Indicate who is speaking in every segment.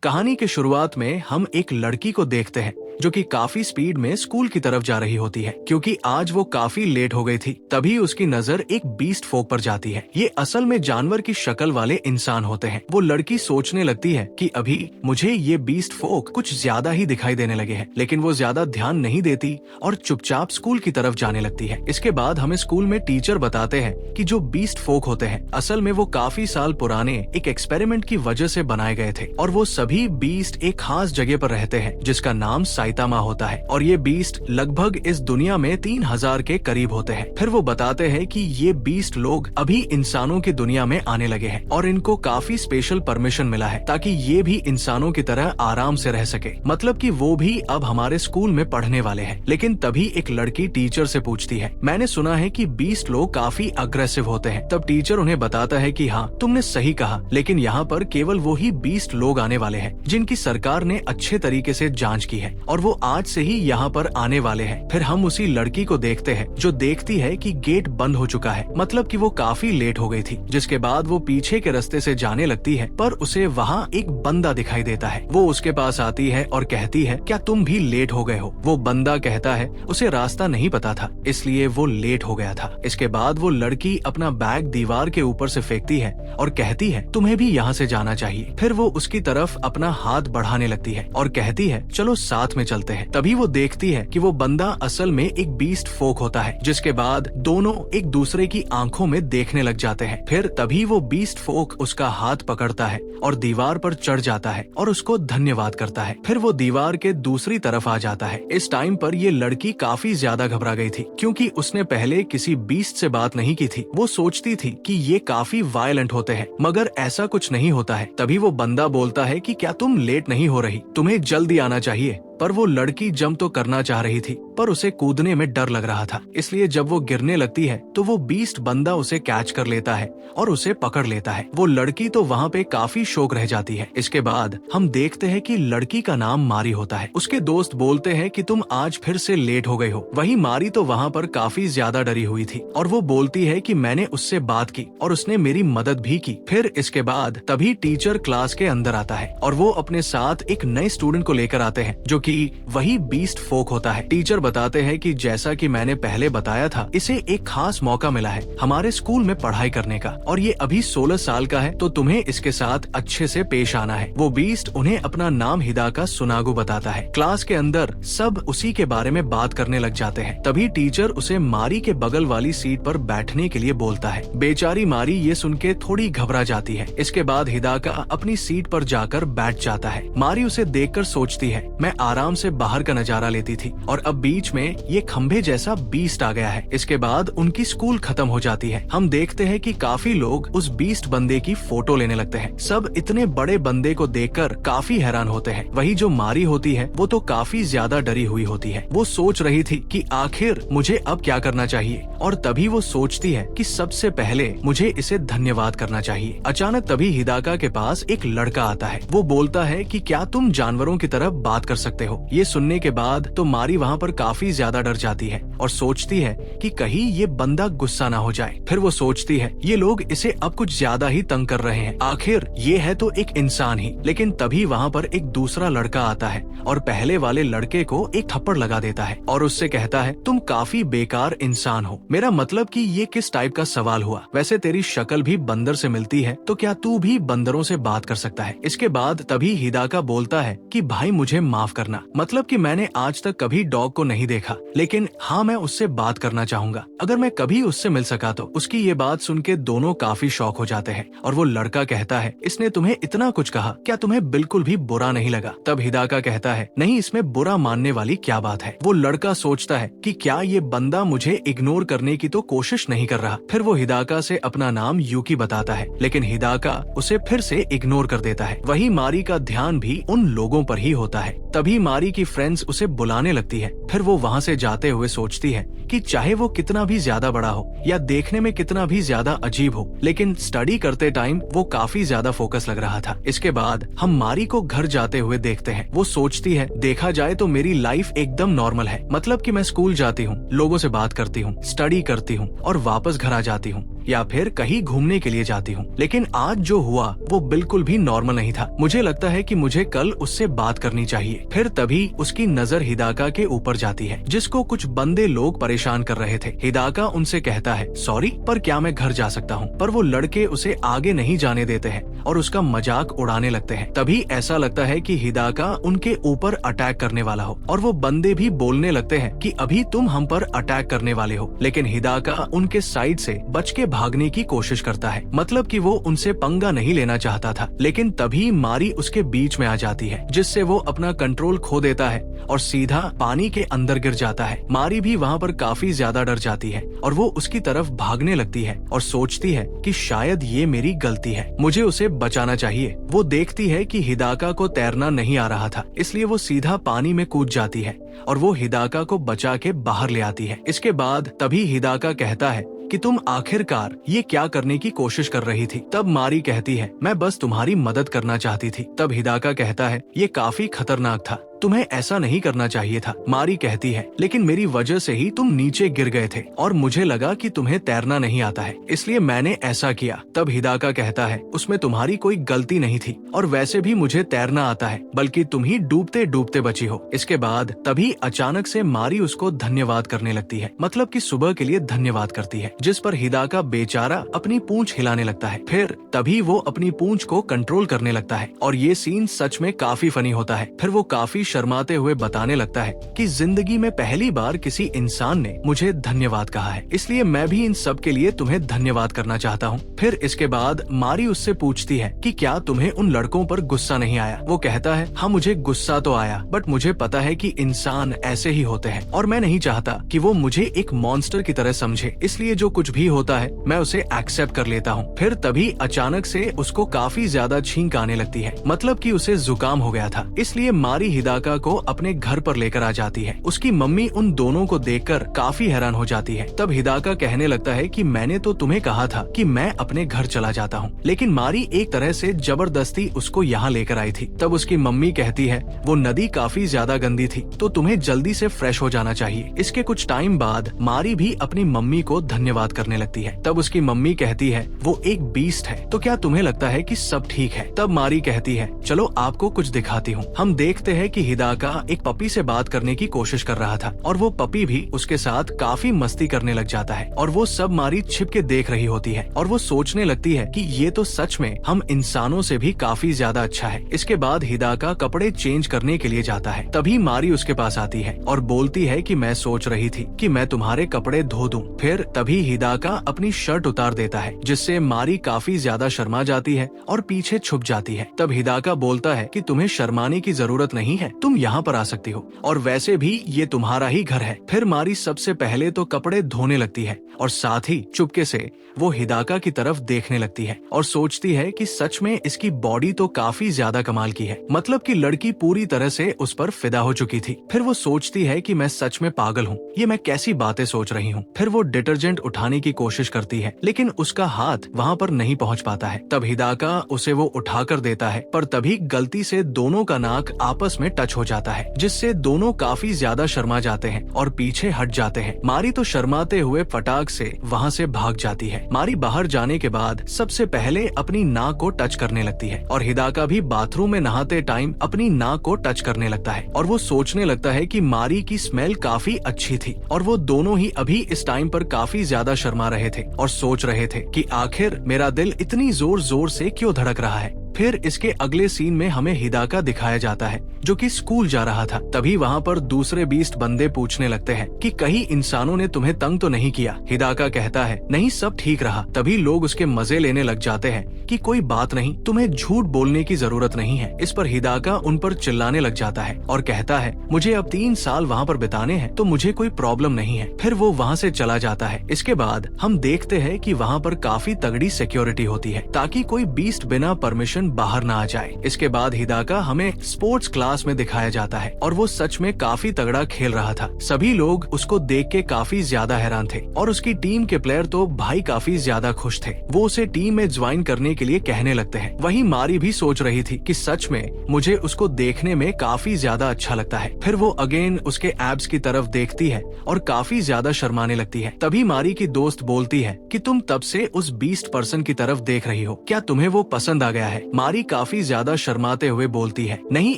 Speaker 1: कहानी के शुरुआत में हम एक लड़की को देखते हैं जो कि काफी स्पीड में स्कूल की तरफ जा रही होती है क्योंकि आज वो काफी लेट हो गई थी। तभी उसकी नजर एक बीस्ट फोक पर जाती है। ये असल में जानवर की शक्ल वाले इंसान होते हैं। वो लड़की सोचने लगती है कि अभी मुझे ये बीस्ट फोक कुछ ज्यादा ही दिखाई देने लगे हैं, लेकिन वो ज्यादा ध्यान नहीं देती और चुपचाप स्कूल की तरफ जाने लगती है। इसके बाद हमें स्कूल में टीचर बताते हैं कि जो बीस्ट फोक होते हैं असल में वो काफी साल पुराने एक एक्सपेरिमेंट की वजह से बनाए गए थे और वो सभी बीस्ट एक खास जगह पर रहते हैं जिसका नाम साइतामा होता है और ये बीस्ट लगभग इस दुनिया में 3000 के करीब होते हैं। फिर वो बताते हैं कि ये बीस्ट लोग अभी इंसानों की दुनिया में आने लगे हैं और इनको काफी स्पेशल परमिशन मिला है ताकि ये भी इंसानों की तरह आराम से रह सके। मतलब कि वो भी अब हमारे स्कूल में पढ़ने वाले हैं। लेकिन तभी एक लड़की टीचर से पूछती है, मैंने सुना है कि बीस्ट लोग काफी अग्रेसिव होते हैं। तब टीचर उन्हें बताता है कि हाँ, तुमने सही कहा, लेकिन यहाँ पर केवल वो ही बीस्ट लोग आने वाले हैं जिनकी सरकार ने अच्छे तरीके से जांच की है और वो आज से ही यहाँ पर आने वाले हैं। फिर हम उसी लड़की को देखते हैं जो देखती है कि गेट बंद हो चुका है, मतलब कि वो काफी लेट हो गई थी। जिसके बाद वो पीछे के रास्ते से जाने लगती है पर उसे वहाँ एक बंदा दिखाई देता है। वो उसके पास आती है और कहती है, क्या तुम भी लेट हो गए हो? वो बंदा कहता है उसे रास्ता नहीं पता था इसलिए वो लेट हो गया था। इसके बाद वो लड़की अपना बैग दीवार के ऊपर से फेंकती है और कहती है, तुम्हें भी यहाँ से जाना चाहिए। फिर वो उसकी तरफ अपना हाथ बढ़ाने लगती है और कहती है, चलो साथ में चलते हैं। तभी वो देखती है कि वो बंदा असल में एक बीस्ट फोक होता है। जिसके बाद दोनों एक दूसरे की आंखों में देखने लग जाते हैं। फिर तभी वो बीस्ट फोक उसका हाथ पकड़ता है और दीवार पर चढ़ जाता है और उसको धन्यवाद करता है। फिर वो दीवार के दूसरी तरफ आ जाता है। इस टाइम पर ये लड़की काफी ज्यादा घबरा गई थी क्योंकि उसने पहले किसी बीस्ट से बात नहीं की थी। वो सोचती थी कि ये काफी वायलेंट होते हैं, मगर ऐसा कुछ नहीं होता है। तभी वो बंदा बोलता है कि क्या तुम लेट नहीं हो रही, तुम्हें जल्दी आना चाहिए। पर वो लड़की जंप तो करना चाह रही थी पर उसे कूदने में डर लग रहा था, इसलिए जब वो गिरने लगती है तो वो बीस्ट बंदा उसे कैच कर लेता है और उसे पकड़ लेता है। वो लड़की तो वहाँ पे काफी शौक रह जाती है। इसके बाद हम देखते हैं कि लड़की का नाम मारी होता है। उसके दोस्त बोलते हैं कि तुम आज फिर से लेट हो गए हो। वही मारी तो वहाँ पर काफी ज्यादा डरी हुई थी और वो बोलती है कि मैंने उससे बात की और उसने मेरी मदद भी की। फिर इसके बाद तभी टीचर क्लास के अंदर आता है और वो अपने साथ एक नए स्टूडेंट को लेकर आते हैं जो कि वही बीस्ट फोक होता है। टीचर बताते हैं कि जैसा कि मैंने पहले बताया था, इसे एक खास मौका मिला है हमारे स्कूल में पढ़ाई करने का और ये अभी 16 साल का है, तो तुम्हें इसके साथ अच्छे से पेश आना है। वो बीस्ट उन्हें अपना नाम हिदाका सुनागु बताता है। क्लास के अंदर सब उसी के बारे में बात करने लग जाते हैं। तभी टीचर उसे मारी के बगल वाली सीट पर बैठने के लिए बोलता है। बेचारी मारी ये सुन के थोड़ी घबरा जाती है। इसके बाद हिदाका अपनी सीट पर जाकर बैठ जाता है। मारी उसे देखकर सोचती है, मैं आराम से बाहर का नजारा लेती थी और अब बीच में ये खंभे जैसा बीस्ट आ गया है। इसके बाद उनकी स्कूल खत्म हो जाती है। हम देखते हैं कि काफी लोग उस बीस्ट बंदे की फोटो लेने लगते हैं। सब इतने बड़े बंदे को देखकर काफी हैरान होते हैं। वही जो मारी होती है वो तो काफी ज्यादा डरी हुई होती है। वो सोच रही थी कि आखिर मुझे अब क्या करना चाहिए और तभी वो सोचती है कि सबसे पहले मुझे इसे धन्यवाद करना चाहिए। अचानक तभी हिदाका के पास एक लड़का आता है। वो बोलता है कि क्या तुम जानवरों की तरह बात कर सकते हो? ये सुनने के बाद तो मारी वहाँ पर काफी ज्यादा डर जाती है और सोचती है कि कहीं ये बंदा गुस्सा ना हो जाए। फिर वो सोचती है ये लोग इसे अब कुछ ज्यादा ही तंग कर रहे हैं, आखिर ये है तो एक इंसान ही। लेकिन तभी वहाँ पर एक दूसरा लड़का आता है और पहले वाले लड़के को एक थप्पड़ लगा देता है और उससे कहता है, तुम काफी बेकार इंसान हो। मेरा मतलब कि ये किस टाइप का सवाल हुआ? वैसे तेरी शक्ल भी बंदर से मिलती है, तो क्या तू भी बंदरों से बात कर सकता है? इसके बाद तभी हिदाका बोलता है कि भाई मुझे माफ करना, मतलब कि मैंने आज तक कभी डॉग को नहीं देखा, लेकिन हाँ मैं उससे बात करना चाहूंगा। अगर मैं कभी उससे मिल सका तो। उसकी ये बात सुन के दोनों काफी शॉक हो जाते हैं और वो लड़का कहता है, इसने तुम्हें इतना कुछ कहा, क्या तुम्हें बिल्कुल भी बुरा नहीं लगा? तब हिदाका कहता है, नहीं, इसमें बुरा मानने वाली क्या बात है। वो लड़का सोचता है कि क्या ये बंदा मुझे इग्नोर करने की तो कोशिश नहीं कर रहा। फिर वो हिदाका से अपना नाम यूकी बताता है, लेकिन हिदाका उसे फिर से इग्नोर कर देता है। वही मारी का ध्यान भी उन लोगों पर ही होता है। तभी मारी की फ्रेंड्स उसे बुलाने लगती है। फिर वो वहाँ से जाते हुए सोचती है कि चाहे वो कितना भी ज्यादा बड़ा हो या देखने में कितना भी ज्यादा अजीब हो, लेकिन स्टडी करते टाइम वो काफी ज्यादा फोकस लग रहा था। इसके बाद हम मारी को घर जाते हुए देखते हैं। वो सोचती है, देखा जाए तो मेरी लाइफ एकदम नॉर्मल है, मतलब कि मैं स्कूल जाती हूँ, लोगों से बात करती हूँ, स्टडी करती हूँ और वापस घर आ जाती हूँ। या फिर कहीं घूमने के लिए जाती हूँ। लेकिन आज जो हुआ वो बिल्कुल भी नॉर्मल नहीं था। मुझे लगता है कि मुझे कल उससे बात करनी चाहिए। फिर तभी उसकी नजर हिदाका के ऊपर जाती है, जिसको कुछ बंदे लोग परेशान कर रहे थे। हिदाका उनसे कहता है, सॉरी, पर क्या मैं घर जा सकता हूँ? पर वो लड़के उसे आगे नहीं जाने देते हैं और उसका मजाक उड़ाने लगते हैं। तभी ऐसा लगता है कि हिदाका उनके ऊपर अटैक करने वाला हो और वो बंदे भी बोलने लगते हैं कि अभी तुम हम पर अटैक करने वाले हो। लेकिन हिदाका उनके साइड से बच के भागने की कोशिश करता है, मतलब कि वो उनसे पंगा नहीं लेना चाहता था। लेकिन तभी मारी उसके बीच में आ जाती है, जिससे वो अपना कंट्रोल खो देता है और सीधा पानी के अंदर गिर जाता है। मारी भी वहाँ पर काफी ज्यादा डर जाती है और वो उसकी तरफ भागने लगती है और सोचती है कि शायद ये मेरी गलती है, मुझे उसे बचाना चाहिए। वो देखती है कि हिदाका को तैरना नहीं आ रहा था, इसलिए वो सीधा पानी में कूद जाती है और वो हिदाका को बचा के बाहर ले आती है। इसके बाद तभी हिदाका कहता है कि तुम आखिरकार ये क्या करने की कोशिश कर रही थी? तब मारी कहती है, मैं बस तुम्हारी मदद करना चाहती थी। तब हिदाका कहता है, ये काफी खतरनाक था, तुम्हें ऐसा नहीं करना चाहिए था। मारी कहती है, लेकिन मेरी वजह से ही तुम नीचे गिर गए थे और मुझे लगा कि तुम्हें तैरना नहीं आता है, इसलिए मैंने ऐसा किया। तब हिदाका कहता है, उसमें तुम्हारी कोई गलती नहीं थी और वैसे भी मुझे तैरना आता है, बल्कि तुम ही डूबते डूबते बची हो। इसके बाद तभी अचानक से मारी उसको धन्यवाद करने लगती है, मतलब कि सुबह के लिए धन्यवाद करती है, जिस पर हिदाका बेचारा अपनी पूंछ हिलाने लगता है। फिर तभी वो अपनी पूंछ को कंट्रोल करने लगता है और ये सीन सच में काफी फनी होता है। फिर वो काफी शर्माते हुए बताने लगता है कि जिंदगी में पहली बार किसी इंसान ने मुझे धन्यवाद कहा है, इसलिए मैं भी इन सब के लिए तुम्हें धन्यवाद करना चाहता हूँ। फिर इसके बाद मारी उससे पूछती है कि क्या तुम्हें उन लड़कों पर गुस्सा नहीं आया? वो कहता है, हाँ मुझे गुस्सा तो आया, बट मुझे पता है कि इंसान ऐसे ही होते हैं और मैं नहीं चाहता कि वो मुझे एक मॉन्स्टर की तरह समझे, इसलिए जो कुछ भी होता है मैं उसे एक्सेप्ट कर लेता हूँ। फिर तभी अचानक से उसको काफी ज्यादा छींक आने लगती है, मतलब कि उसे जुकाम हो गया था, इसलिए मारी हिदाका को अपने घर पर लेकर आ जाती है। उसकी मम्मी उन दोनों को देखकर काफी हैरान हो जाती है। तब हिदाका कहने लगता है कि मैंने तो तुम्हें कहा था कि मैं अपने घर चला जाता हूँ, लेकिन मारी एक तरह से जबरदस्ती उसको यहाँ लेकर आई थी। तब उसकी मम्मी कहती है, वो नदी काफी ज्यादा गंदी थी, तो तुम्हें जल्दी से फ्रेश हो जाना चाहिए। इसके कुछ टाइम बाद मारी भी अपनी मम्मी को धन्यवाद करने लगती है। तब उसकी मम्मी कहती है, वो एक बीस्ट है, तो क्या तुम्हें लगता है कि सब ठीक है? तब मारी कहती है, चलो आपको कुछ दिखाती हूँ। हम देखते हैं कि हिदाका एक पपी से बात करने की कोशिश कर रहा था और वो पपी भी उसके साथ काफी मस्ती करने लग जाता है और वो सब मारी छिप के देख रही होती है और वो सोचने लगती है कि ये तो सच में हम इंसानों से भी काफी ज्यादा अच्छा है। इसके बाद हिदाका कपड़े चेंज करने के लिए जाता है। तभी मारी उसके पास आती है और बोलती है कि मैं सोच रही थी कि मैं तुम्हारे कपड़े धो दूं। फिर तभी हिदाका अपनी शर्ट उतार देता है, जिससे मारी काफी ज्यादा शर्मा जाती है और पीछे छुप जाती है। तब हिदाका बोलता है कि तुम्हें शर्माने की जरूरत नहीं है, तुम यहाँ पर आ सकती हो और वैसे भी ये तुम्हारा ही घर है। फिर मारी सबसे पहले तो कपड़े धोने लगती है और साथ ही चुपके से वो हिदाका की तरफ देखने लगती है और सोचती है कि सच में इसकी बॉडी तो काफी ज्यादा कमाल की है, मतलब कि लड़की पूरी तरह से उस पर फिदा हो चुकी थी। फिर वो सोचती है कि मैं सच में पागल हूँ, ये मैं कैसी बातें सोच रही हूँ। फिर वो डिटर्जेंट उठाने की कोशिश करती है, लेकिन उसका हाथ वहाँ पर नहीं पहुँच पाता है। तब हिदाका उसे वो उठा कर देता है, पर तभी गलती से दोनों का नाक आपस में टच हो जाता है, जिससे दोनों काफी ज्यादा शर्मा जाते हैं और पीछे हट जाते हैं। मारी तो शर्माते हुए फटाक से वहाँ से भाग जाती है। मारी बाहर जाने के बाद सबसे पहले अपनी नाक को टच करने लगती है और हिदाका भी बाथरूम में नहाते टाइम अपनी नाक को टच करने लगता है और वो सोचने लगता है कि मारी की स्मेल काफी अच्छी थी और वो दोनों ही अभी इस टाइम पर काफी ज्यादा शर्मा रहे थे और सोच रहे थे कि आखिर मेरा दिल इतनी जोर जोर से क्यों धड़क रहा है। फिर इसके अगले सीन में हमें हिदाका दिखाया जाता है जो कि स्कूल जा रहा था। तभी वहाँ पर दूसरे बीस्ट बंदे पूछने लगते हैं कि कहीं इंसानों ने तुम्हें तंग तो नहीं किया। हिदाका कहता है, नहीं सब ठीक रहा। तभी लोग उसके मजे लेने लग जाते हैं कि कोई बात नहीं, तुम्हें झूठ बोलने की जरूरत नहीं है। इस पर हिदाका उन पर चिल्लाने लग जाता है और कहता है, मुझे अब 3 साल वहाँ पर बिताने हैं तो मुझे कोई प्रॉब्लम नहीं है। फिर वो वहाँ से चला जाता है। इसके बाद हम देखते हैं कि वहाँ पर काफी तगड़ी सिक्योरिटी होती है ताकि कोई बीस्ट बिना परमिशन इन्फॉर्मेशन बाहर ना आ जाए। इसके बाद हिदाका हमें स्पोर्ट्स क्लास में दिखाया जाता है और वो सच में काफी तगड़ा खेल रहा था। सभी लोग उसको देख के काफी ज्यादा हैरान थे और उसकी टीम के प्लेयर तो भाई काफी ज्यादा खुश थे। वो उसे टीम में ज्वाइन करने के लिए कहने लगते हैं। वहीं मारी भी सोच रही थी कि सच में मुझे उसको देखने में काफी ज्यादा अच्छा लगता है। फिर वो अगेन उसके एब्स की तरफ देखती है और काफी ज्यादा शर्माने लगती है। तभी मारी की दोस्त बोलती है कि तुम तब से उस बीस्ट पर्सन की तरफ देख रही हो, क्या तुम्हें वो पसंद आ गया है? मारी काफी ज्यादा शर्माते हुए बोलती है, नहीं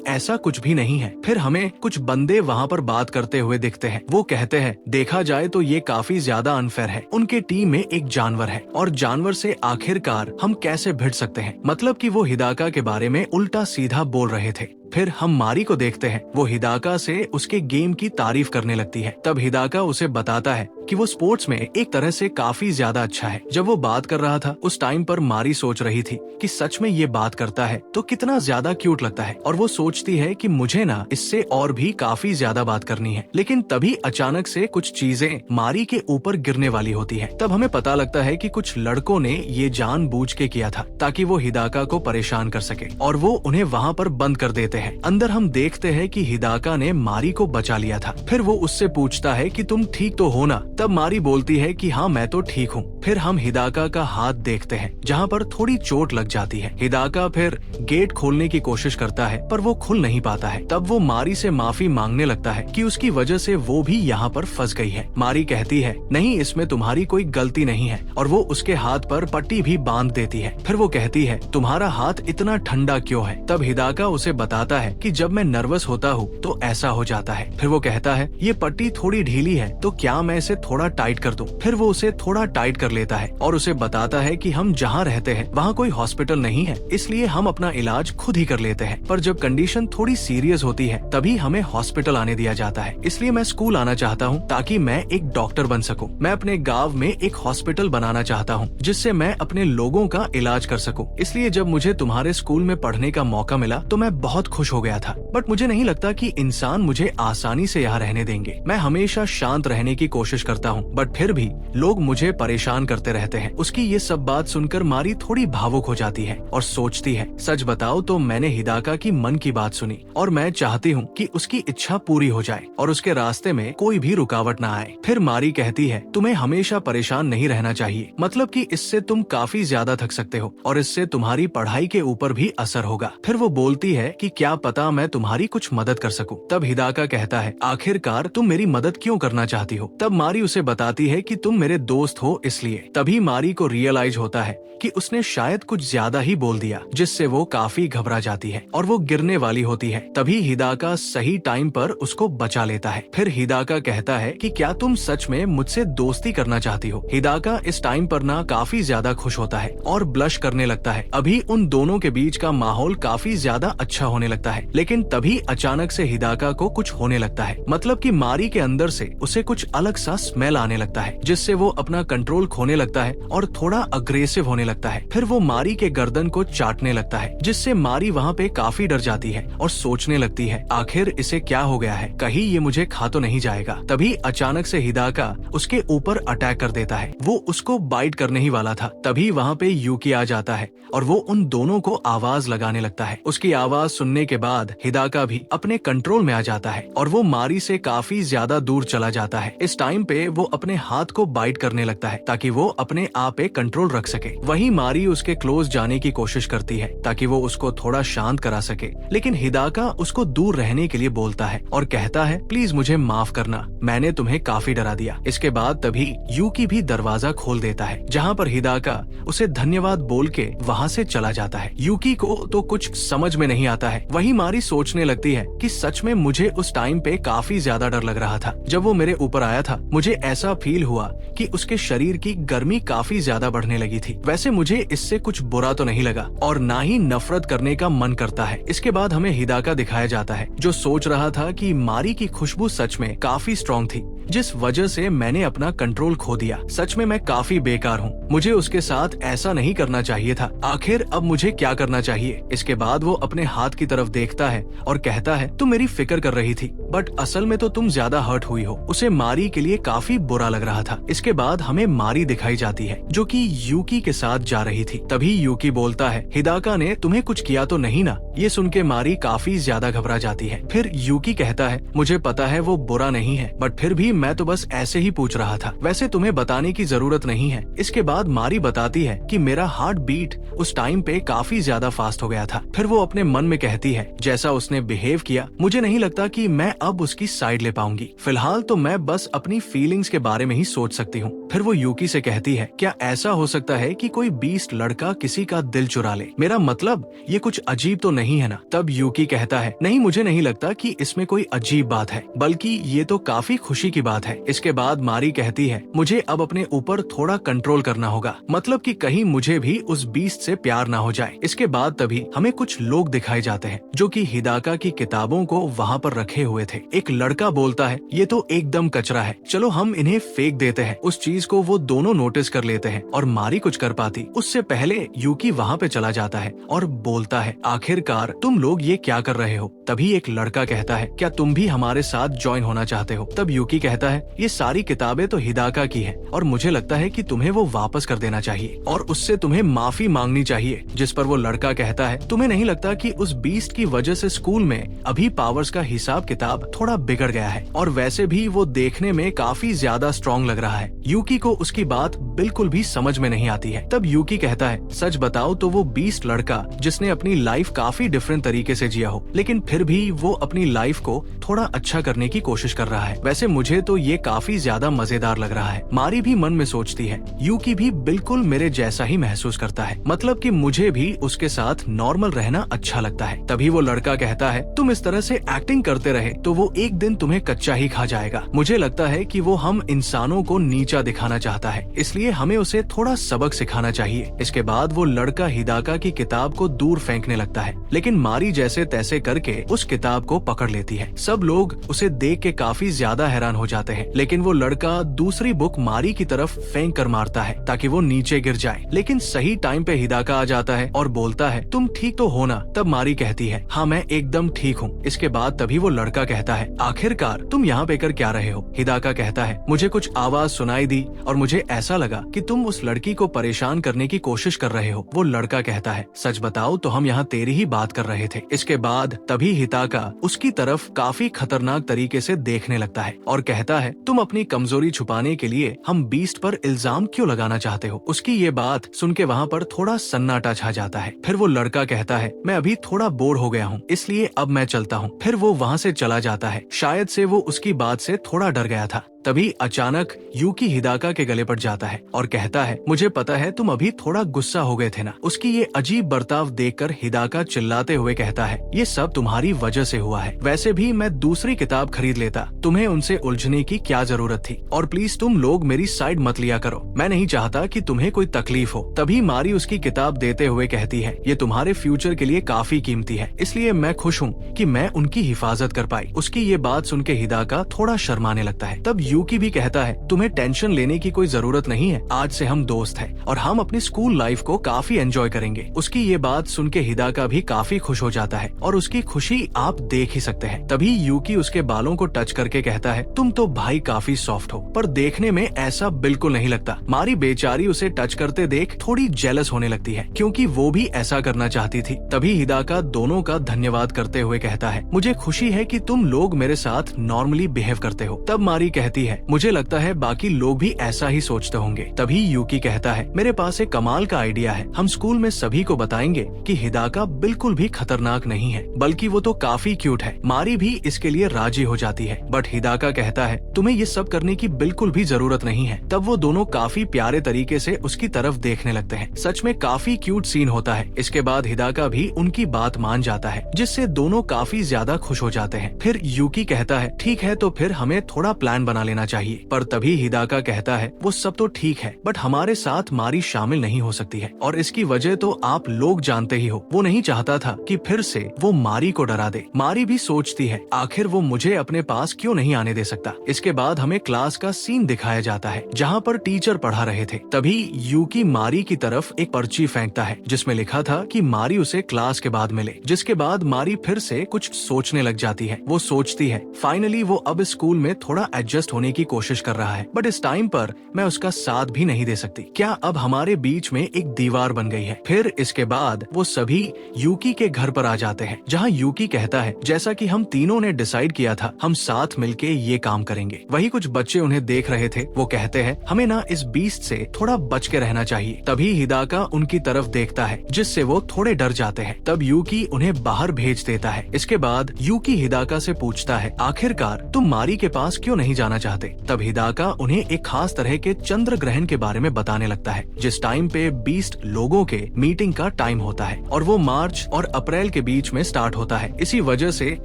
Speaker 1: ऐसा कुछ भी नहीं है। फिर हमें कुछ बंदे वहाँ पर बात करते हुए दिखते हैं। वो कहते हैं, देखा जाए तो ये काफी ज्यादा अनफेयर है। उनके टीम में एक जानवर है और जानवर से आखिरकार हम कैसे भिड़ सकते हैं? मतलब कि वो हिदाका के बारे में उल्टा सीधा बोल रहे थे। फिर हम मारी को देखते हैं। वो हिदाका से उसके गेम की तारीफ करने लगती है। तब हिदाका उसे बताता है कि वो स्पोर्ट्स में एक तरह से काफी ज्यादा अच्छा है। जब वो बात कर रहा था उस टाइम पर मारी सोच रही थी कि सच में ये बात करता है तो कितना ज्यादा क्यूट लगता है, और वो सोचती है कि मुझे ना इससे और भी काफी ज्यादा बात करनी है। लेकिन तभी अचानक से कुछ चीजें मारी के ऊपर गिरने वाली होती है। तब हमें पता लगता है कि कुछ लड़कों ने ये जानबूझ के किया था ताकि वो हिदाका को परेशान कर सके, और वो उन्हें वहाँ पर बंद कर देते हैं। अंदर हम देखते हैं कि हिदाका ने मारी को बचा लिया था। फिर वो उससे पूछता है कि तुम ठीक तो हो ना? तब मारी बोलती है कि हाँ मैं तो ठीक हूँ। फिर हम हिदाका का हाथ देखते हैं जहाँ पर थोड़ी चोट लग जाती है। हिदाका फिर गेट खोलने की कोशिश करता है पर वो खुल नहीं पाता है। तब वो मारी से माफी मांगने लगता है कि उसकी वजह से वो भी यहाँ पर फंस गई है। मारी कहती है, नहीं इसमें तुम्हारी कोई गलती नहीं है, और वो उसके हाथ पर पट्टी भी बांध देती है। फिर वो कहती है, तुम्हारा हाथ इतना ठंडा क्यों है? तब हिदाका उसे बताता है कि जब मैं नर्वस होता हूँ तो ऐसा हो जाता है। फिर वो कहता है, ये पट्टी थोड़ी ढीली है तो क्या मैं इसे थोड़ा टाइट कर दूं? फिर वो उसे थोड़ा टाइट कर लेता है और उसे बताता है कि हम जहाँ रहते हैं वहाँ कोई हॉस्पिटल नहीं है, इसलिए हम अपना इलाज खुद ही कर लेते हैं। पर जब कंडीशन थोड़ी सीरियस होती है तभी हमें हॉस्पिटल आने दिया जाता है। इसलिए मैं स्कूल आना चाहता हूँ ताकि मैं एक डॉक्टर बन सकूँ। मैं अपने गाँव में एक हॉस्पिटल बनाना चाहता हूँ जिससे मैं अपने लोगों का इलाज कर सकूँ। इसलिए जब मुझे तुम्हारे स्कूल में पढ़ने का मौका मिला तो मैं बहुत खुश हो गया था, बट मुझे नहीं लगता कि इंसान मुझे आसानी से यहाँ रहने देंगे। मैं हमेशा शांत रहने की कोशिश करता हूँ, बट फिर भी लोग मुझे परेशान करते रहते हैं। उसकी ये सब बात सुनकर मारी थोड़ी भावुक हो जाती है और सोचती है, सच बताओ तो मैंने हिदाका की मन की बात सुनी और मैं चाहती हूँ कि उसकी इच्छा पूरी हो जाए और उसके रास्ते में कोई भी रुकावट न आए। फिर मारी कहती है, तुम्हें हमेशा परेशान नहीं रहना चाहिए, मतलब कि इससे तुम काफी ज्यादा थक सकते हो और इससे तुम्हारी पढ़ाई के ऊपर भी असर होगा। फिर वो बोलती है कि क्या पता मैं तुम्हारी कुछ मदद कर सकूं। तब हिदाका कहता है, आखिरकार तुम मेरी मदद क्यों करना चाहती हो? तब मारी उसे बताती है कि तुम मेरे दोस्त हो इसलिए। तभी मारी को रियलाइज होता है कि उसने शायद कुछ ज्यादा ही बोल दिया, जिससे वो काफी घबरा जाती है और वो गिरने वाली होती है। तभी हिदाका सही टाइम पर उसको बचा लेता है। फिर हिदाका कहता है कि क्या तुम सच में मुझसे दोस्ती करना चाहती हो? हिदाका इस टाइम पर ना काफी ज्यादा खुश होता है और ब्लश करने लगता है। अभी उन दोनों के बीच का माहौल काफी ज्यादा अच्छा होने लगता है, लेकिन तभी अचानक से हिदाका को कुछ होने लगता है। मतलब कि मारी के अंदर से उसे कुछ अलग सा स्मेल आने लगता है, जिससे वो अपना कंट्रोल खोने लगता है और थोड़ा अग्रेसिव होने लगता है। फिर वो मारी के गर्दन को चाटने लगता है, जिससे मारी वहाँ पे काफी डर जाती है और सोचने लगती है, आखिर इसे क्या हो गया है, कहीं ये मुझे खा तो नहीं जाएगा। तभी अचानक से हिदाका उसके ऊपर अटैक कर देता है। वो उसको बाइट करने ही वाला था। तभी वहाँ पे यूकी आ जाता है और वो उन दोनों को आवाज लगाने लगता है। उसकी आवाज सुनने के बाद हिदाका भी अपने कंट्रोल में आ जाता है और वो मारी से काफी ज्यादा दूर चला जाता है। इस टाइम पे वो अपने हाथ को बाइट करने लगता है ताकि वो अपने आप पे कंट्रोल रख सके। वहीं मारी उसके क्लोज जाने की कोशिश करती है ताकि वो उसको थोड़ा शांत करा सके, लेकिन हिदाका उसको दूर रहने के लिए बोलता है और कहता है, प्लीज मुझे माफ करना, मैंने तुम्हें काफी डरा दिया। इसके बाद तभी यूकी भी दरवाजा खोल देता है, जहाँ पर हिदाका उसे धन्यवाद बोल के वहाँ से चला जाता है। यूकी को तो कुछ समझ में नहीं आता है। वहीं मारी सोचने लगती है कि सच में मुझे उस टाइम पे काफी ज्यादा डर लग रहा था। जब वो मेरे ऊपर आया था मुझे ऐसा फील हुआ कि उसके शरीर की गर्मी काफी ज्यादा बढ़ने लगी थी। वैसे मुझे इससे कुछ बुरा तो नहीं लगा और ना ही नफरत करने का मन करता है। इसके बाद हमें हिदाका दिखाया जाता है जो सोच रहा था कि मारी की खुशबू सच में काफी स्ट्रॉन्ग थी जिस वजह से मैंने अपना कंट्रोल खो दिया। सच में मैं काफी बेकार हूँ, मुझे उसके साथ ऐसा नहीं करना चाहिए था। आखिर अब मुझे क्या करना चाहिए? इसके बाद वो अपने हाथ की तरफ देखता है और कहता है, तुम मेरी फिक्र कर रही थी, बट असल में तो तुम ज्यादा हर्ट हुई हो। उसे मारी के लिए काफी बुरा लग रहा था। इसके बाद हमें मारी दिखाई जाती है जो कि यूकी के साथ जा रही थी। तभी यूकी बोलता है, हिदाका ने तुम्हें कुछ किया तो नहीं ना? ये सुन के मारी काफी ज्यादा घबरा जाती है। फिर यूकी कहता है, मुझे पता है वो बुरा नहीं है, बट फिर भी मैं तो बस ऐसे ही पूछ रहा था, वैसे तुम्हें बताने की जरूरत नहीं है। इसके बाद मारी बताती है कि मेरा हार्ट बीट उस टाइम पे काफी ज्यादा फास्ट हो गया था। फिर वो अपने मन में कहती है, जैसा उसने बिहेव किया, मुझे नहीं लगता कि मैं अब उसकी साइड ले पाऊंगी। फिलहाल तो मैं बस अपनी फीलिंग्स के बारे में ही सोच सकती हूँ। फिर वो यूकी से कहती है, क्या ऐसा हो सकता है कि कोई बीस्ट लड़का किसी का दिल चुरा ले? मेरा मतलब ये कुछ अजीब तो नहीं है ना? तब यूकी कहता है, नहीं, मुझे नहीं लगता कि इसमें कोई अजीब बात है, बल्कि ये तो काफी खुशी की बात है। इसके बाद मारी कहती है, मुझे अब अपने ऊपर थोड़ा कंट्रोल करना होगा, मतलब कि कहीं मुझे भी उस बीस्ट से प्यार ना हो जाए। इसके बाद तभी हमें कुछ लोग दिखाए जाते हैं जो कि हिदाका की किताबों को वहाँ पर रखे हुए थे। एक लड़का बोलता है, ये तो एकदम कचरा है, चलो हम इन्हें फेंक देते हैं। उस चीज को वो दोनों नोटिस कर लेते हैं और मारी कुछ कर पाती उससे पहले यूकी वहाँ पे चला जाता है और बोलता है, आखिरकार तुम लोग ये क्या कर रहे हो? तभी एक लड़का कहता है, क्या तुम भी हमारे साथ ज्वाइन होना चाहते हो? तब यूकी कहता है, ये सारी किताबें तो हिदाका की है और मुझे लगता है कि तुम्हें वो वापस कर देना चाहिए और उससे तुम्हें माफी मांगनी चाहिए। जिस पर वो लड़का कहता है, तुम्हें नहीं लगता कि उस बीस्ट की वजह से स्कूल में अभी पावर्स का हिसाब किताब थोड़ा बिगड़ गया है, और वैसे भी वो देखने में काफी ज्यादा स्ट्रॉन्ग लग रहा है। यूकी को उसकी बात बिल्कुल भी समझ में नहीं आती है। तब यूकी कहता है, सच बताओ तो वो बीस्ट लड़का जिसने अपनी लाइफ काफी डिफरेंट तरीके से जिया हो, लेकिन फिर भी वो अपनी लाइफ को थोड़ा अच्छा करने की कोशिश कर रहा है। वैसे मुझे तो ये काफी ज्यादा मजेदार लग रहा है। मारी भी मन में सोचती है, यूकी भी बिल्कुल मेरे जैसा ही महसूस करता है, मतलब कि मुझे भी उसके साथ नॉर्मल रहना अच्छा लगता है। तभी वो लड़का कहता है, तुम इस तरह से एक्टिंग करते रहे तो वो एक दिन तुम्हें कच्चा ही खा जाएगा। मुझे लगता है कि वो हम इंसानों को नीचा दिखाना चाहता है, इसलिए हमें उसे थोड़ा सबक सिखाना चाहिए। इसके बाद वो लड़का हिदाका की किताब को दूर फेंकने लगता है, लेकिन मारी जैसे तैसे करके उस किताब को पकड़ लेती है। सब लोग उसे देख के काफी ज्यादा हैरान हो जाते हैं, लेकिन वो लड़का दूसरी बुक मारी की तरफ फेंक कर मारता है ताकि वो नीचे गिर जाए। लेकिन सही टाइम पे हिदाका आ जाता है और बोलता है, तुम ठीक तो हो ना? तब मारी कहती है, हाँ मैं एकदम ठीक हूँ। इसके बाद तभी वो लड़का कहता है, आखिरकार तुम यहाँ पे कर क्या रहे हो? हिदाका कहता है, मुझे कुछ आवाज सुनाई दी और मुझे ऐसा लगा कि तुम उस लड़की को परेशान करने की कोशिश कर रहे हो। वो लड़का कहता है, सच बताओ तो हम यहाँ तेरी ही बात कर रहे थे। इसके बाद तभी हिदाका उसकी तरफ काफी खतरनाक तरीके से देखने लगता है और कहता है, तुम अपनी कमजोरी छुपाने के लिए हम बीस्ट पर इल्जाम क्यों लगाना चाहते हो? उसकी ये बात सुन के वहाँ पर थोड़ा सन्नाटा छा जाता है। फिर वो लड़का कहता है, मैं अभी थोड़ा बोर हो गया हूँ, इसलिए अब मैं चलता हूँ। फिर वो वहाँ से चला जाता है। शायद से वो उसकी बात से थोड़ा डर गया था। तभी अचानक यूकी हिदाका के गले पड़ जाता है और कहता है, मुझे पता है तुम अभी थोड़ा गुस्सा हो गए थे ना? उसकी ये अजीब बर्ताव देखकर हिदाका चिल्लाते हुए कहता है, ये सब तुम्हारी वजह से हुआ है। वैसे भी मैं दूसरी किताब खरीद लेता, तुम्हें उनसे उलझने की क्या जरूरत थी? और प्लीज तुम लोग मेरी साइड मत लिया करो, मैं नहीं चाहता कि तुम्हें कोई तकलीफ हो। तभी मारी उसकी किताब देते हुए कहती है, ये तुम्हारे फ्यूचर के लिए काफी कीमती है, इसलिए मैं खुश हूँ कि मैं उनकी हिफाजत कर पाई। उसकी ये बात सुन के हिदाका थोड़ा शर्माने लगता है। तब यूकी भी कहता है, तुम्हें टेंशन लेने की कोई जरूरत नहीं है, आज से हम दोस्त हैं और हम अपनी स्कूल लाइफ को काफी एंजॉय करेंगे। उसकी ये बात सुन के हिदाका भी काफी खुश हो जाता है और उसकी खुशी आप देख ही सकते हैं। तभी यूकी उसके बालों को टच करके कहता है, तुम तो भाई काफी सॉफ्ट हो, पर देखने में ऐसा बिल्कुल नहीं लगता। मारी बेचारी उसे टच करते देख थोड़ी जेलस होने लगती है, क्योंकि वो भी ऐसा करना चाहती थी। तभी हिदाका दोनों का धन्यवाद करते हुए कहता है, मुझे खुशी है कि तुम लोग मेरे साथ नॉर्मली बिहेव करते हो। तब मारी कहती है, मुझे लगता है बाकी लोग भी ऐसा ही सोचते होंगे। तभी यूकी कहता है, मेरे पास एक कमाल का आइडिया है, हम स्कूल में सभी को बताएंगे कि हिदाका बिल्कुल भी खतरनाक नहीं है, बल्कि वो तो काफी क्यूट है। मारी भी इसके लिए राजी हो जाती है, बट हिदाका कहता है, तुम्हें ये सब करने की बिल्कुल भी जरूरत नहीं है। तब वो दोनों काफी प्यारे तरीके से उसकी तरफ देखने लगते हैं। सच में काफी क्यूट सीन होता है। इसके बाद हिदाका भी उनकी बात मान जाता है, जिससे दोनों काफी ज्यादा खुश हो जाते हैं। फिर यूकी कहता है, ठीक है तो फिर हमें थोड़ा प्लान बना लेना लेना चाहिए। पर तभी हिदाका कहता है वो सब तो ठीक है, बट हमारे साथ मारी शामिल नहीं हो सकती है, और इसकी वजह तो आप लोग जानते ही हो। वो नहीं चाहता था कि फिर से वो मारी को डरा दे। मारी भी सोचती है आखिर वो मुझे अपने पास क्यों नहीं आने दे सकता। इसके बाद हमें क्लास का सीन दिखाया जाता है जहाँ पर टीचर पढ़ा रहे थे। तभी यूकी मारी की तरफ एक पर्ची फेंकता है जिसमें लिखा था कि मारी उसे क्लास के बाद मिले। जिसके बाद मारी फिर से कुछ सोचने लग जाती है। वो सोचती है फाइनली वो अब स्कूल में थोड़ा एडजस्ट होने की कोशिश कर रहा है, बट इस टाइम पर मैं उसका साथ भी नहीं दे सकती। क्या अब हमारे बीच में एक दीवार बन गई है। फिर इसके बाद वो सभी यूकी के घर पर आ जाते हैं जहाँ यूकी कहता है जैसा कि हम तीनों ने डिसाइड किया था, हम साथ मिलके ये काम करेंगे। वही कुछ बच्चे उन्हें देख रहे थे। वो कहते हैं हमें ना इस बीस्ट से थोड़ा बच के रहना चाहिए। तभी हिदाका उनकी तरफ देखता है जिससे वो थोड़े डर जाते हैं। तब यूकी उन्हें बाहर भेज देता है। इसके बाद यूकी हिदाका से पूछता है आखिरकार तुम मारी के पास क्यों नहीं जाना चाहते। तब हिदाका उन्हें एक खास तरह के चंद्र ग्रहण के बारे में बताने लगता है जिस टाइम पे 20 लोगों के मीटिंग का टाइम होता है और वो मार्च और अप्रैल के बीच में स्टार्ट होता है। इसी वजह से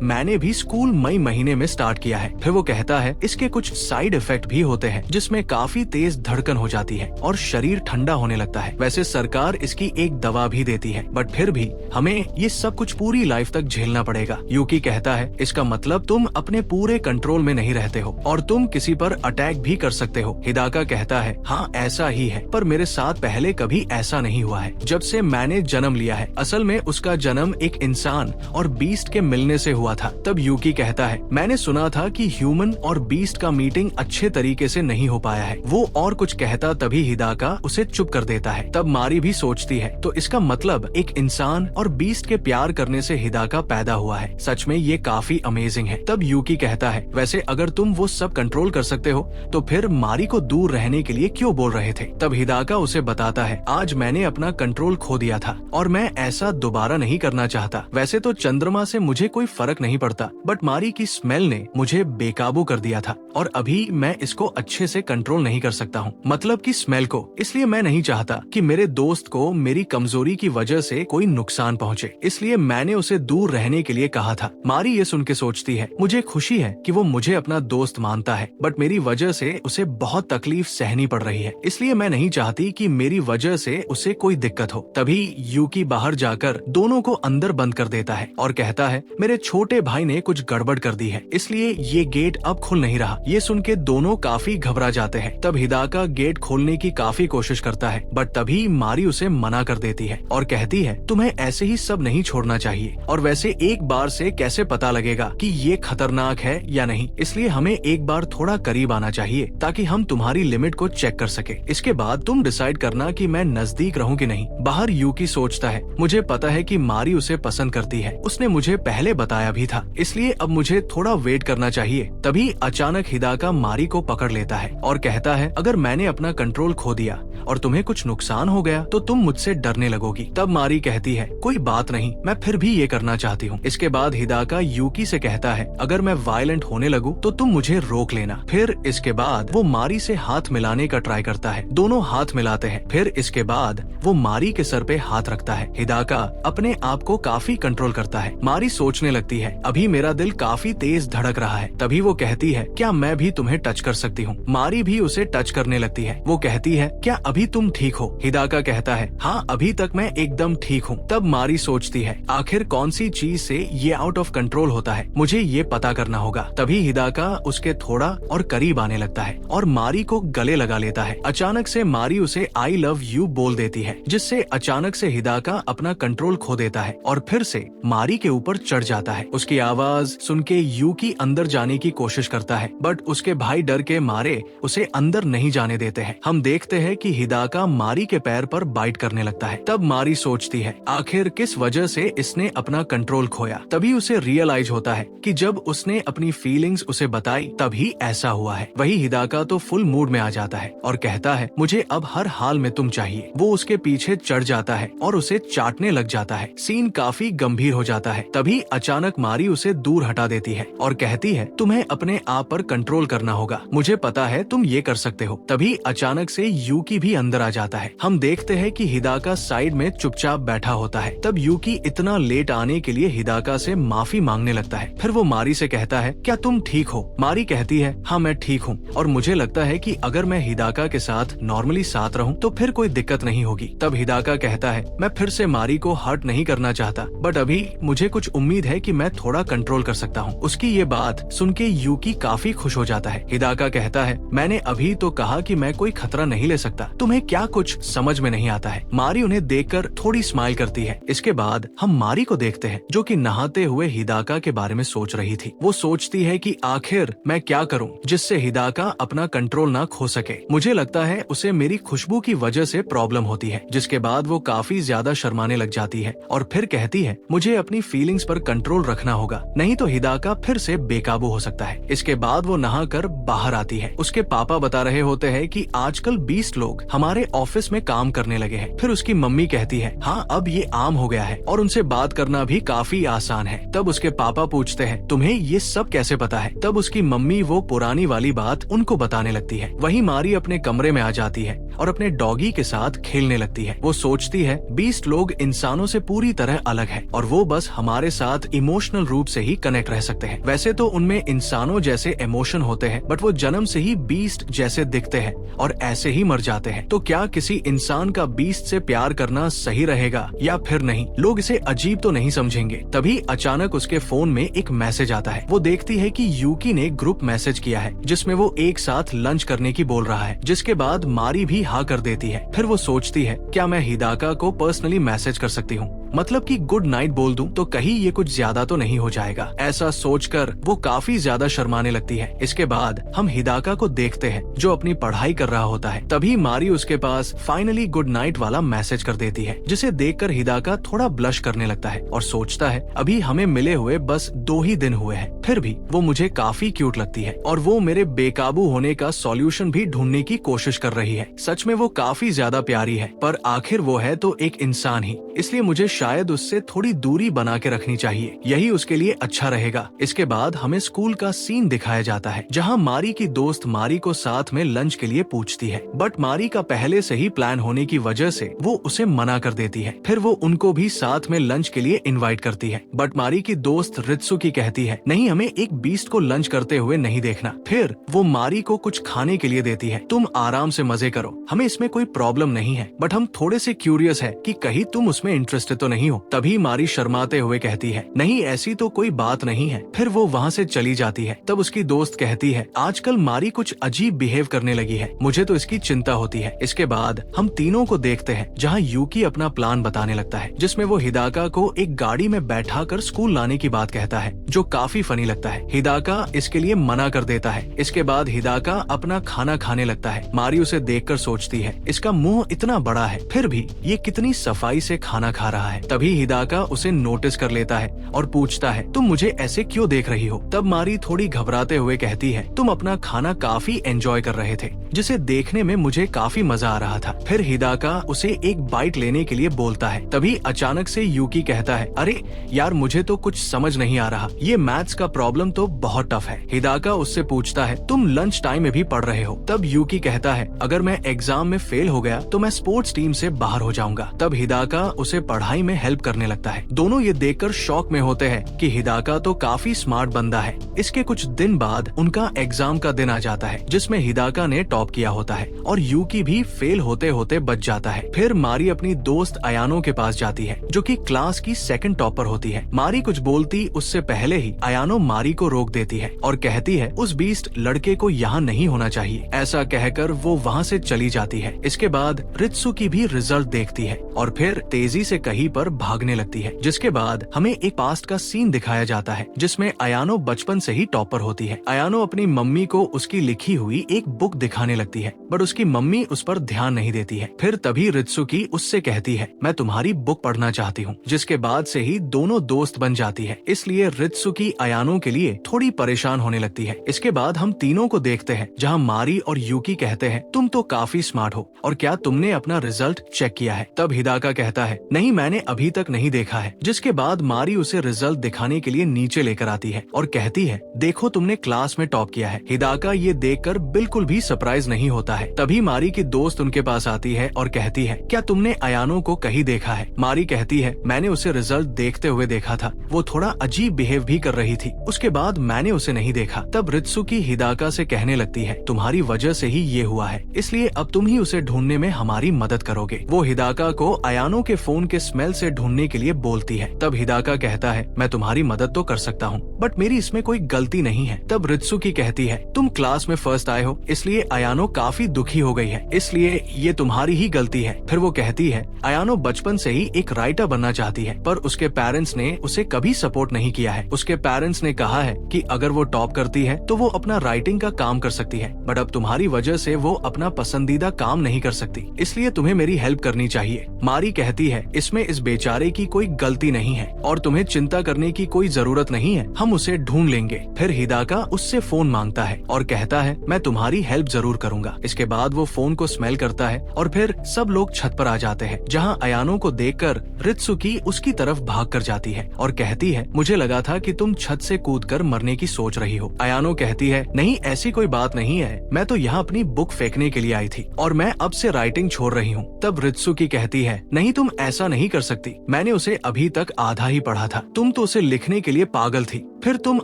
Speaker 1: मैंने भी स्कूल मई महीने में स्टार्ट किया है। फिर वो कहता है इसके कुछ साइड इफेक्ट भी होते हैं जिसमें काफी तेज धड़कन हो जाती है और शरीर ठंडा होने लगता है। वैसे सरकार इसकी एक दवा भी देती है, बट फिर भी हमें ये सब कुछ पूरी लाइफ तक झेलना पड़ेगा। यूकी कहता है इसका मतलब तुम अपने पूरे कंट्रोल में नहीं रहते हो और तुम किसी पर अटैक भी कर सकते हो। हिदाका कहता है हाँ ऐसा ही है, पर मेरे साथ पहले कभी ऐसा नहीं हुआ है जब से मैंने जन्म लिया है। असल में उसका जन्म एक इंसान और बीस्ट के मिलने से हुआ था। तब यूकी कहता है मैंने सुना था कि ह्यूमन और बीस्ट का मीटिंग अच्छे तरीके से नहीं हो पाया है। वो और कुछ कहता तभी हिदाका उसे चुप कर देता है। तब मारी भी सोचती है तो इसका मतलब एक इंसान और बीस्ट के प्यार करने से हिदाका पैदा हुआ है। सच में ये काफी अमेजिंग है। तब यूकी कहता है वैसे अगर तुम वो सब कंट्रोल कर सकते हो तो फिर मारी को दूर रहने के लिए क्यों बोल रहे थे। तब हिदाका उसे बताता है आज मैंने अपना कंट्रोल खो दिया था और मैं ऐसा दोबारा नहीं करना चाहता। वैसे तो चंद्रमा से मुझे कोई फर्क नहीं पड़ता, बट मारी की स्मेल ने मुझे बेकाबू कर दिया था और अभी मैं इसको अच्छे से कंट्रोल नहीं कर सकता हूँ, मतलब कि स्मेल को। इसलिए मैं नहीं चाहता कि मेरे दोस्त को मेरी कमजोरी की वजह से कोई नुकसान पहुँचे, इसलिए मैंने उसे दूर रहने के लिए कहा था। मारी ये सुन के सोचती है मुझे खुशी है कि वो मुझे अपना दोस्त मानता है, बट मेरी वजह से उसे बहुत तकलीफ सहनी पड़ रही है, इसलिए मैं नहीं चाहती कि मेरी वजह से उसे कोई दिक्कत हो। तभी यूकी बाहर जाकर दोनों को अंदर बंद कर देता है और कहता है मेरे छोटे भाई ने कुछ गड़बड़ कर दी है, इसलिए ये गेट अब खुल नहीं रहा। ये सुन के दोनों काफी घबरा जाते हैं। तब हिदाका गेट खोलने की काफी कोशिश करता है, बट तभी मारी उसे मना कर देती है और कहती है तुम्हें ऐसे ही सब नहीं छोड़ना चाहिए, और वैसे एक बार से कैसे पता लगेगा कि ये खतरनाक है या नहीं, इसलिए हमें एक बार थोड़ा करीब आना चाहिए ताकि हम तुम्हारी लिमिट को चेक कर सके। इसके बाद तुम डिसाइड करना कि मैं नजदीक रहूं कि नहीं। बाहर यूकी सोचता है मुझे पता है कि मारी उसे पसंद करती है, उसने मुझे पहले बताया भी था, इसलिए अब मुझे थोड़ा वेट करना चाहिए। तभी अचानक हिदाका मारी को पकड़ लेता है और कहता है अगर मैंने अपना कंट्रोल खो दिया और तुम्हें कुछ नुकसान हो गया तो तुम मुझसे डरने लगोगी। तब मारी कहती है कोई बात नहीं, मैं फिर भी ये करना चाहती हूँ। इसके बाद हिदाका यूकी से कहता है अगर मैं वायलेंट होने लगूं तो तुम मुझे रोक लेना। फिर इसके बाद वो मारी से हाथ मिलाने का ट्राई करता है। दोनों हाथ मिलाते हैं। फिर इसके बाद वो मारी के सर पे हाथ रखता है। हिदाका अपने आप को काफी कंट्रोल करता है। मारी सोचने लगती है अभी मेरा दिल काफी तेज धड़क रहा है। तभी वो कहती है क्या मैं भी तुम्हें टच कर सकती हूँ। मारी भी उसे टच करने लगती है। वो कहती है क्या अभी तुम ठीक हो। हिदाका कहता है हाँ अभी तक मैं एकदम ठीक हूँ। तब मारी सोचती है आखिर कौन सी चीज से ये आउट ऑफ कंट्रोल होता है, मुझे ये पता करना होगा। तभी हिदाका उसके थोड़ा और करीब आने लगता है और मारी को गले लगा लेता है। अचानक से मारी उसे आई लव यू बोल देती है, जिससे अचानक से हिदाका अपना कंट्रोल खो देता है और फिर से मारी के ऊपर चढ़ जाता है। उसकी आवाज सुन के यूकी अंदर जाने की कोशिश करता है, बट उसके भाई डर के मारे उसे अंदर नहीं जाने देते हैं। हम देखते हैं कि हिदाका मारी के पैर पर बाइट करने लगता है। तब मारी सोचती है आखिर किस वजह से इसने अपना कंट्रोल खोया। तभी उसे रियलाइज होता है कि जब उसने अपनी फीलिंग्स उसे बताई तभी ऐसा हुआ है। वही हिदाका तो फुल मूड में आ जाता है और कहता है मुझे अब हर हाल में तुम चाहिए। वो उसके पीछे चढ़ जाता है और उसे चाटने लग जाता है। सीन काफी गंभीर हो जाता है। तभी अचानक मारी उसे दूर हटा देती है और कहती है तुम्हें अपने आप पर कंट्रोल करना होगा, मुझे पता है तुम ये कर सकते हो। तभी अचानक से यूकी भी भी अंदर आ जाता है। हम देखते हैं कि हिदाका साइड में चुपचाप बैठा होता है। तब यूकी इतना लेट आने के लिए हिदाका से माफी मांगने लगता है। फिर वो मारी से कहता है, क्या तुम ठीक हो? मारी कहती है, हाँ मैं ठीक हूँ, और मुझे लगता है कि अगर मैं हिदाका के साथ नॉर्मली साथ रहूं तो फिर कोई दिक्कत नहीं होगी। तब हिदाका कहता है, मैं फिर से मारी को हर्ट नहीं करना चाहता, बट अभी मुझे कुछ उम्मीद है कि मैं थोड़ा कंट्रोल कर सकता हूँ। उसकी ये बात सुन के यूकी काफी खुश हो जाता है। हिदाका कहता है, मैंने अभी तो कहा कि मैं कोई खतरा नहीं ले सकता, तुम्हें क्या कुछ समझ में नहीं आता है? मारी उन्हें देखकर थोड़ी स्माइल करती है। इसके बाद हम मारी को देखते हैं जो कि नहाते हुए हिदाका के बारे में सोच रही थी। वो सोचती है कि आखिर मैं क्या करूं जिससे हिदाका अपना कंट्रोल ना खो सके। मुझे लगता है उसे मेरी खुशबू की वजह से प्रॉब्लम होती है। जिसके बाद वो काफी ज्यादा शर्माने लग जाती है और फिर कहती है, मुझे अपनी फीलिंग्स पर कंट्रोल रखना होगा, नहीं तो हिदाका फिर से बेकाबू हो सकता है। इसके बाद वो नहाकर बाहर आती है। उसके पापा बता रहे होते हैं कि आजकल 20 लोग हमारे ऑफिस में काम करने लगे हैं। फिर उसकी मम्मी कहती है, हाँ अब ये आम हो गया है और उनसे बात करना भी काफी आसान है। तब उसके पापा पूछते हैं, तुम्हें ये सब कैसे पता है? तब उसकी मम्मी वो पुरानी वाली बात उनको बताने लगती है। वहीं मारी अपने कमरे में आ जाती है और अपने डॉगी के साथ खेलने लगती है। वो सोचती है 20 लोग इंसानों से पूरी तरह अलग है और वो बस हमारे साथ इमोशनल रूप से ही कनेक्ट रह सकते हैं। वैसे तो उनमें इंसानों जैसे इमोशन होते हैं, बट वो जन्म से ही बीस्ट जैसे दिखते हैं और ऐसे ही मर जाते हैं। तो क्या किसी इंसान का बीस्ट से प्यार करना सही रहेगा या फिर नहीं? लोग इसे अजीब तो नहीं समझेंगे। तभी अचानक उसके फोन में एक मैसेज आता है। वो देखती है कि यूकी ने ग्रुप मैसेज किया है जिसमें वो एक साथ लंच करने की बोल रहा है। जिसके बाद मारी भी हाँ कर देती है। फिर वो सोचती है, क्या मैं हिदाका को पर्सनली मैसेज कर सकती हूँ, मतलब कि गुड नाइट बोल दूं तो कहीं ये कुछ ज्यादा तो नहीं हो जाएगा। ऐसा सोचकर वो काफी ज्यादा शर्माने लगती है। इसके बाद हम हिदाका को देखते हैं जो अपनी पढ़ाई कर रहा होता है। तभी मारी उसके पास फाइनली गुड नाइट वाला मैसेज कर देती है, जिसे देखकर हिदाका थोड़ा ब्लश करने लगता है और सोचता है, अभी हमें मिले हुए बस 2 ही दिन हुए हैं, फिर भी वो मुझे काफी क्यूट लगती है और वो मेरे बेकाबू होने का सॉल्यूशन भी ढूंढने की कोशिश कर रही है। सच में वो काफी ज्यादा प्यारी है, पर आखिर वो है तो एक इंसान ही, इसलिए मुझे शायद उससे थोड़ी दूरी बना के रखनी चाहिए, यही उसके लिए अच्छा रहेगा। इसके बाद हमें स्कूल का सीन दिखाया जाता है जहां मारी की दोस्त मारी को साथ में लंच के लिए पूछती है, बट मारी का पहले से ही प्लान होने की वजह से वो उसे मना कर देती है। फिर वो उनको भी साथ में लंच के लिए इनवाइट करती है, बट मारी की दोस्त रित्सुकी कहती है, नहीं हमें एक बीस्ट को लंच करते हुए नहीं देखना। फिर वो मारी को कुछ खाने के लिए देती है, तुम आराम से मजे करो, हमें इसमें कोई प्रॉब्लम नहीं है, बट हम थोड़े से क्यूरियस है कि कहीं तुम उसमें इंटरेस्टेड तो नहीं हो। तभी मारी शर्माते हुए कहती है, नहीं ऐसी तो कोई बात नहीं है। फिर वो वहाँ से चली जाती है। तब उसकी दोस्त कहती है, आजकल मारी कुछ अजीब बिहेव करने लगी है, मुझे तो इसकी चिंता होती है। इसके बाद हम तीनों को देखते हैं जहाँ यूकी अपना प्लान बताने लगता है, जिसमें वो हिदाका को एक गाड़ी में बैठा कर स्कूल लाने की बात कहता है, जो काफी फनी लगता है। हिदाका इसके लिए मना कर देता है। इसके बाद हिदाका अपना खाना खाने लगता है। मारी उसे देखकर सोचती है, इसका मुंह इतना बड़ा है फिर भी ये कितनी सफाई से खाना खा रहा है। तभी हिदाका उसे नोटिस कर लेता है और पूछता है, तुम मुझे ऐसे क्यों देख रही हो? तब मारी थोड़ी घबराते हुए कहती है, तुम अपना खाना काफी एंजॉय कर रहे थे, जिसे देखने में मुझे काफी मजा आ रहा था। फिर हिदाका उसे एक बाइट लेने के लिए बोलता है। तभी अचानक से यूकी कहता है, अरे यार मुझे तो कुछ समझ नहीं आ रहा, ये मैथ्स का प्रॉब्लम तो बहुत टफ है। हिदाका उससे पूछता है, तुम लंच टाइम में भी पढ़ रहे हो? तब यूकी कहता है, अगर मैं एग्जाम में फेल हो गया तो मैं स्पोर्ट्स टीम से बाहर हो जाऊंगा। तब हिदाका उसे पढ़ाई में हेल्प करने लगता है। दोनों ये देखकर शॉक में होते हैं कि हिदाका तो काफी स्मार्ट बंदा है। इसके कुछ दिन बाद उनका एग्जाम का दिन आ जाता है, जिसमें हिदाका ने टॉप किया होता है और यूकी भी फेल होते होते बच जाता है। फिर मारी अपनी दोस्त अयानो के पास जाती है, जो कि क्लास की सेकंड टॉपर होती है। मारी कुछ बोलती उससे पहले ही अयानो मारी को रोक देती है और कहती है, उस बीस्ट लड़के को यहाँ नहीं होना चाहिए। ऐसा कहकर वो वहाँ से चली जाती है। इसके बाद रित्सुकी भी रिजल्ट देखती है और फिर तेजी से कहीं पर भागने लगती है। जिसके बाद हमें एक पास्ट का सीन दिखाया जाता है, जिसमें अयानो बचपन से ही टॉपर होती है। अयानो अपनी मम्मी को उसकी लिखी हुई एक बुक दिखाने लगती है, बट उसकी मम्मी उस पर ध्यान नहीं देती है। फिर तभी रित्सुकी उससे कहती है, मैं तुम्हारी बुक पढ़ना चाहती हूँ, जिसके बाद से ही दोनों दोस्त बन जाती है। इसलिए रित्सुकी अयानो अयानो के लिए थोड़ी परेशान होने लगती है। इसके बाद हम तीनों को देखते हैं जहाँ मारी और यूकी कहते हैं तुम तो काफी स्मार्ट हो और क्या तुमने अपना रिजल्ट चेक किया है? तब हिदाका कहता है नहीं, मैंने अभी तक नहीं देखा है। जिसके बाद मारी उसे रिजल्ट दिखाने के लिए नीचे लेकर आती है और कहती है देखो तुमने क्लास में टॉप किया है। हिदाका ये देखकर बिल्कुल भी सरप्राइज नहीं होता है। तभी मारी की दोस्त उनके पास आती है और कहती है क्या तुमने अयानो को कहीं देखा है? मारी कहती है मैंने उसे रिजल्ट देखते हुए देखा था, वो थोड़ा अजीब बिहेव भी कर रही थी, उसके बाद मैंने उसे नहीं देखा। तब रित्सुकी हिदाका से कहने लगती है तुम्हारी वजह से ही ये हुआ है, इसलिए अब तुम ही उसे ढूंढने में हमारी मदद करोगे। वो हिदाका को अयानो के फोन के स्मेल से ढूंढने के लिए बोलती है। तब हिदाका कहता है मैं तुम्हारी मदद तो कर सकता हूँ बट मेरी इसमें कोई गलती नहीं है। तब रित्सुकी कहती है तुम क्लास में फर्स्ट आए हो इसलिए अयानो काफी दुखी हो गई है, इसलिए ये तुम्हारी ही गलती है। फिर वो कहती है अयानो बचपन से ही एक राइटर बनना चाहती है पर उसके पेरेंट्स ने उसे कभी सपोर्ट नहीं किया है। उसके पेरेंट्स ने कहा है कि अगर वो टॉप करती है तो वो अपना राइटिंग का काम कर सकती है, बट अब तुम्हारी वजह से वो अपना पसंदीदा काम नहीं कर सकती, इसलिए तुम्हें मेरी हेल्प करनी चाहिए। मारी कहती है इसमें इस बेचारे की कोई गलती नहीं है और तुम्हें चिंता करने की कोई जरूरत नहीं है, हम उसे ढूंढ लेंगे। फिर हिदाका उससे फोन मांगता है और कहता है मैं तुम्हारी हेल्प जरूर करूंगा। इसके बाद वो फोन को स्मेल करता है और फिर सब लोग छत पर आ जाते हैं जहाँ अयानो को देखकर रित्सुकी उसकी तरफ भाग कर जाती है और कहती है मुझे लगा था कि तुम छत से कूदकर मरने की सोच रही हो। अयानो कहती है नहीं, ऐसी कोई बात नहीं है, मैं तो यहाँ अपनी बुक फेंकने के लिए आई थी और मैं अब से राइटिंग छोड़ रही हूँ। तब रित्सुकी कहती है नहीं, तुम ऐसा नहीं कर सकती, मैंने उसे अभी तक आधा ही पढ़ा था, तुम तो उसे लिखने के लिए पागल थी, फिर तुम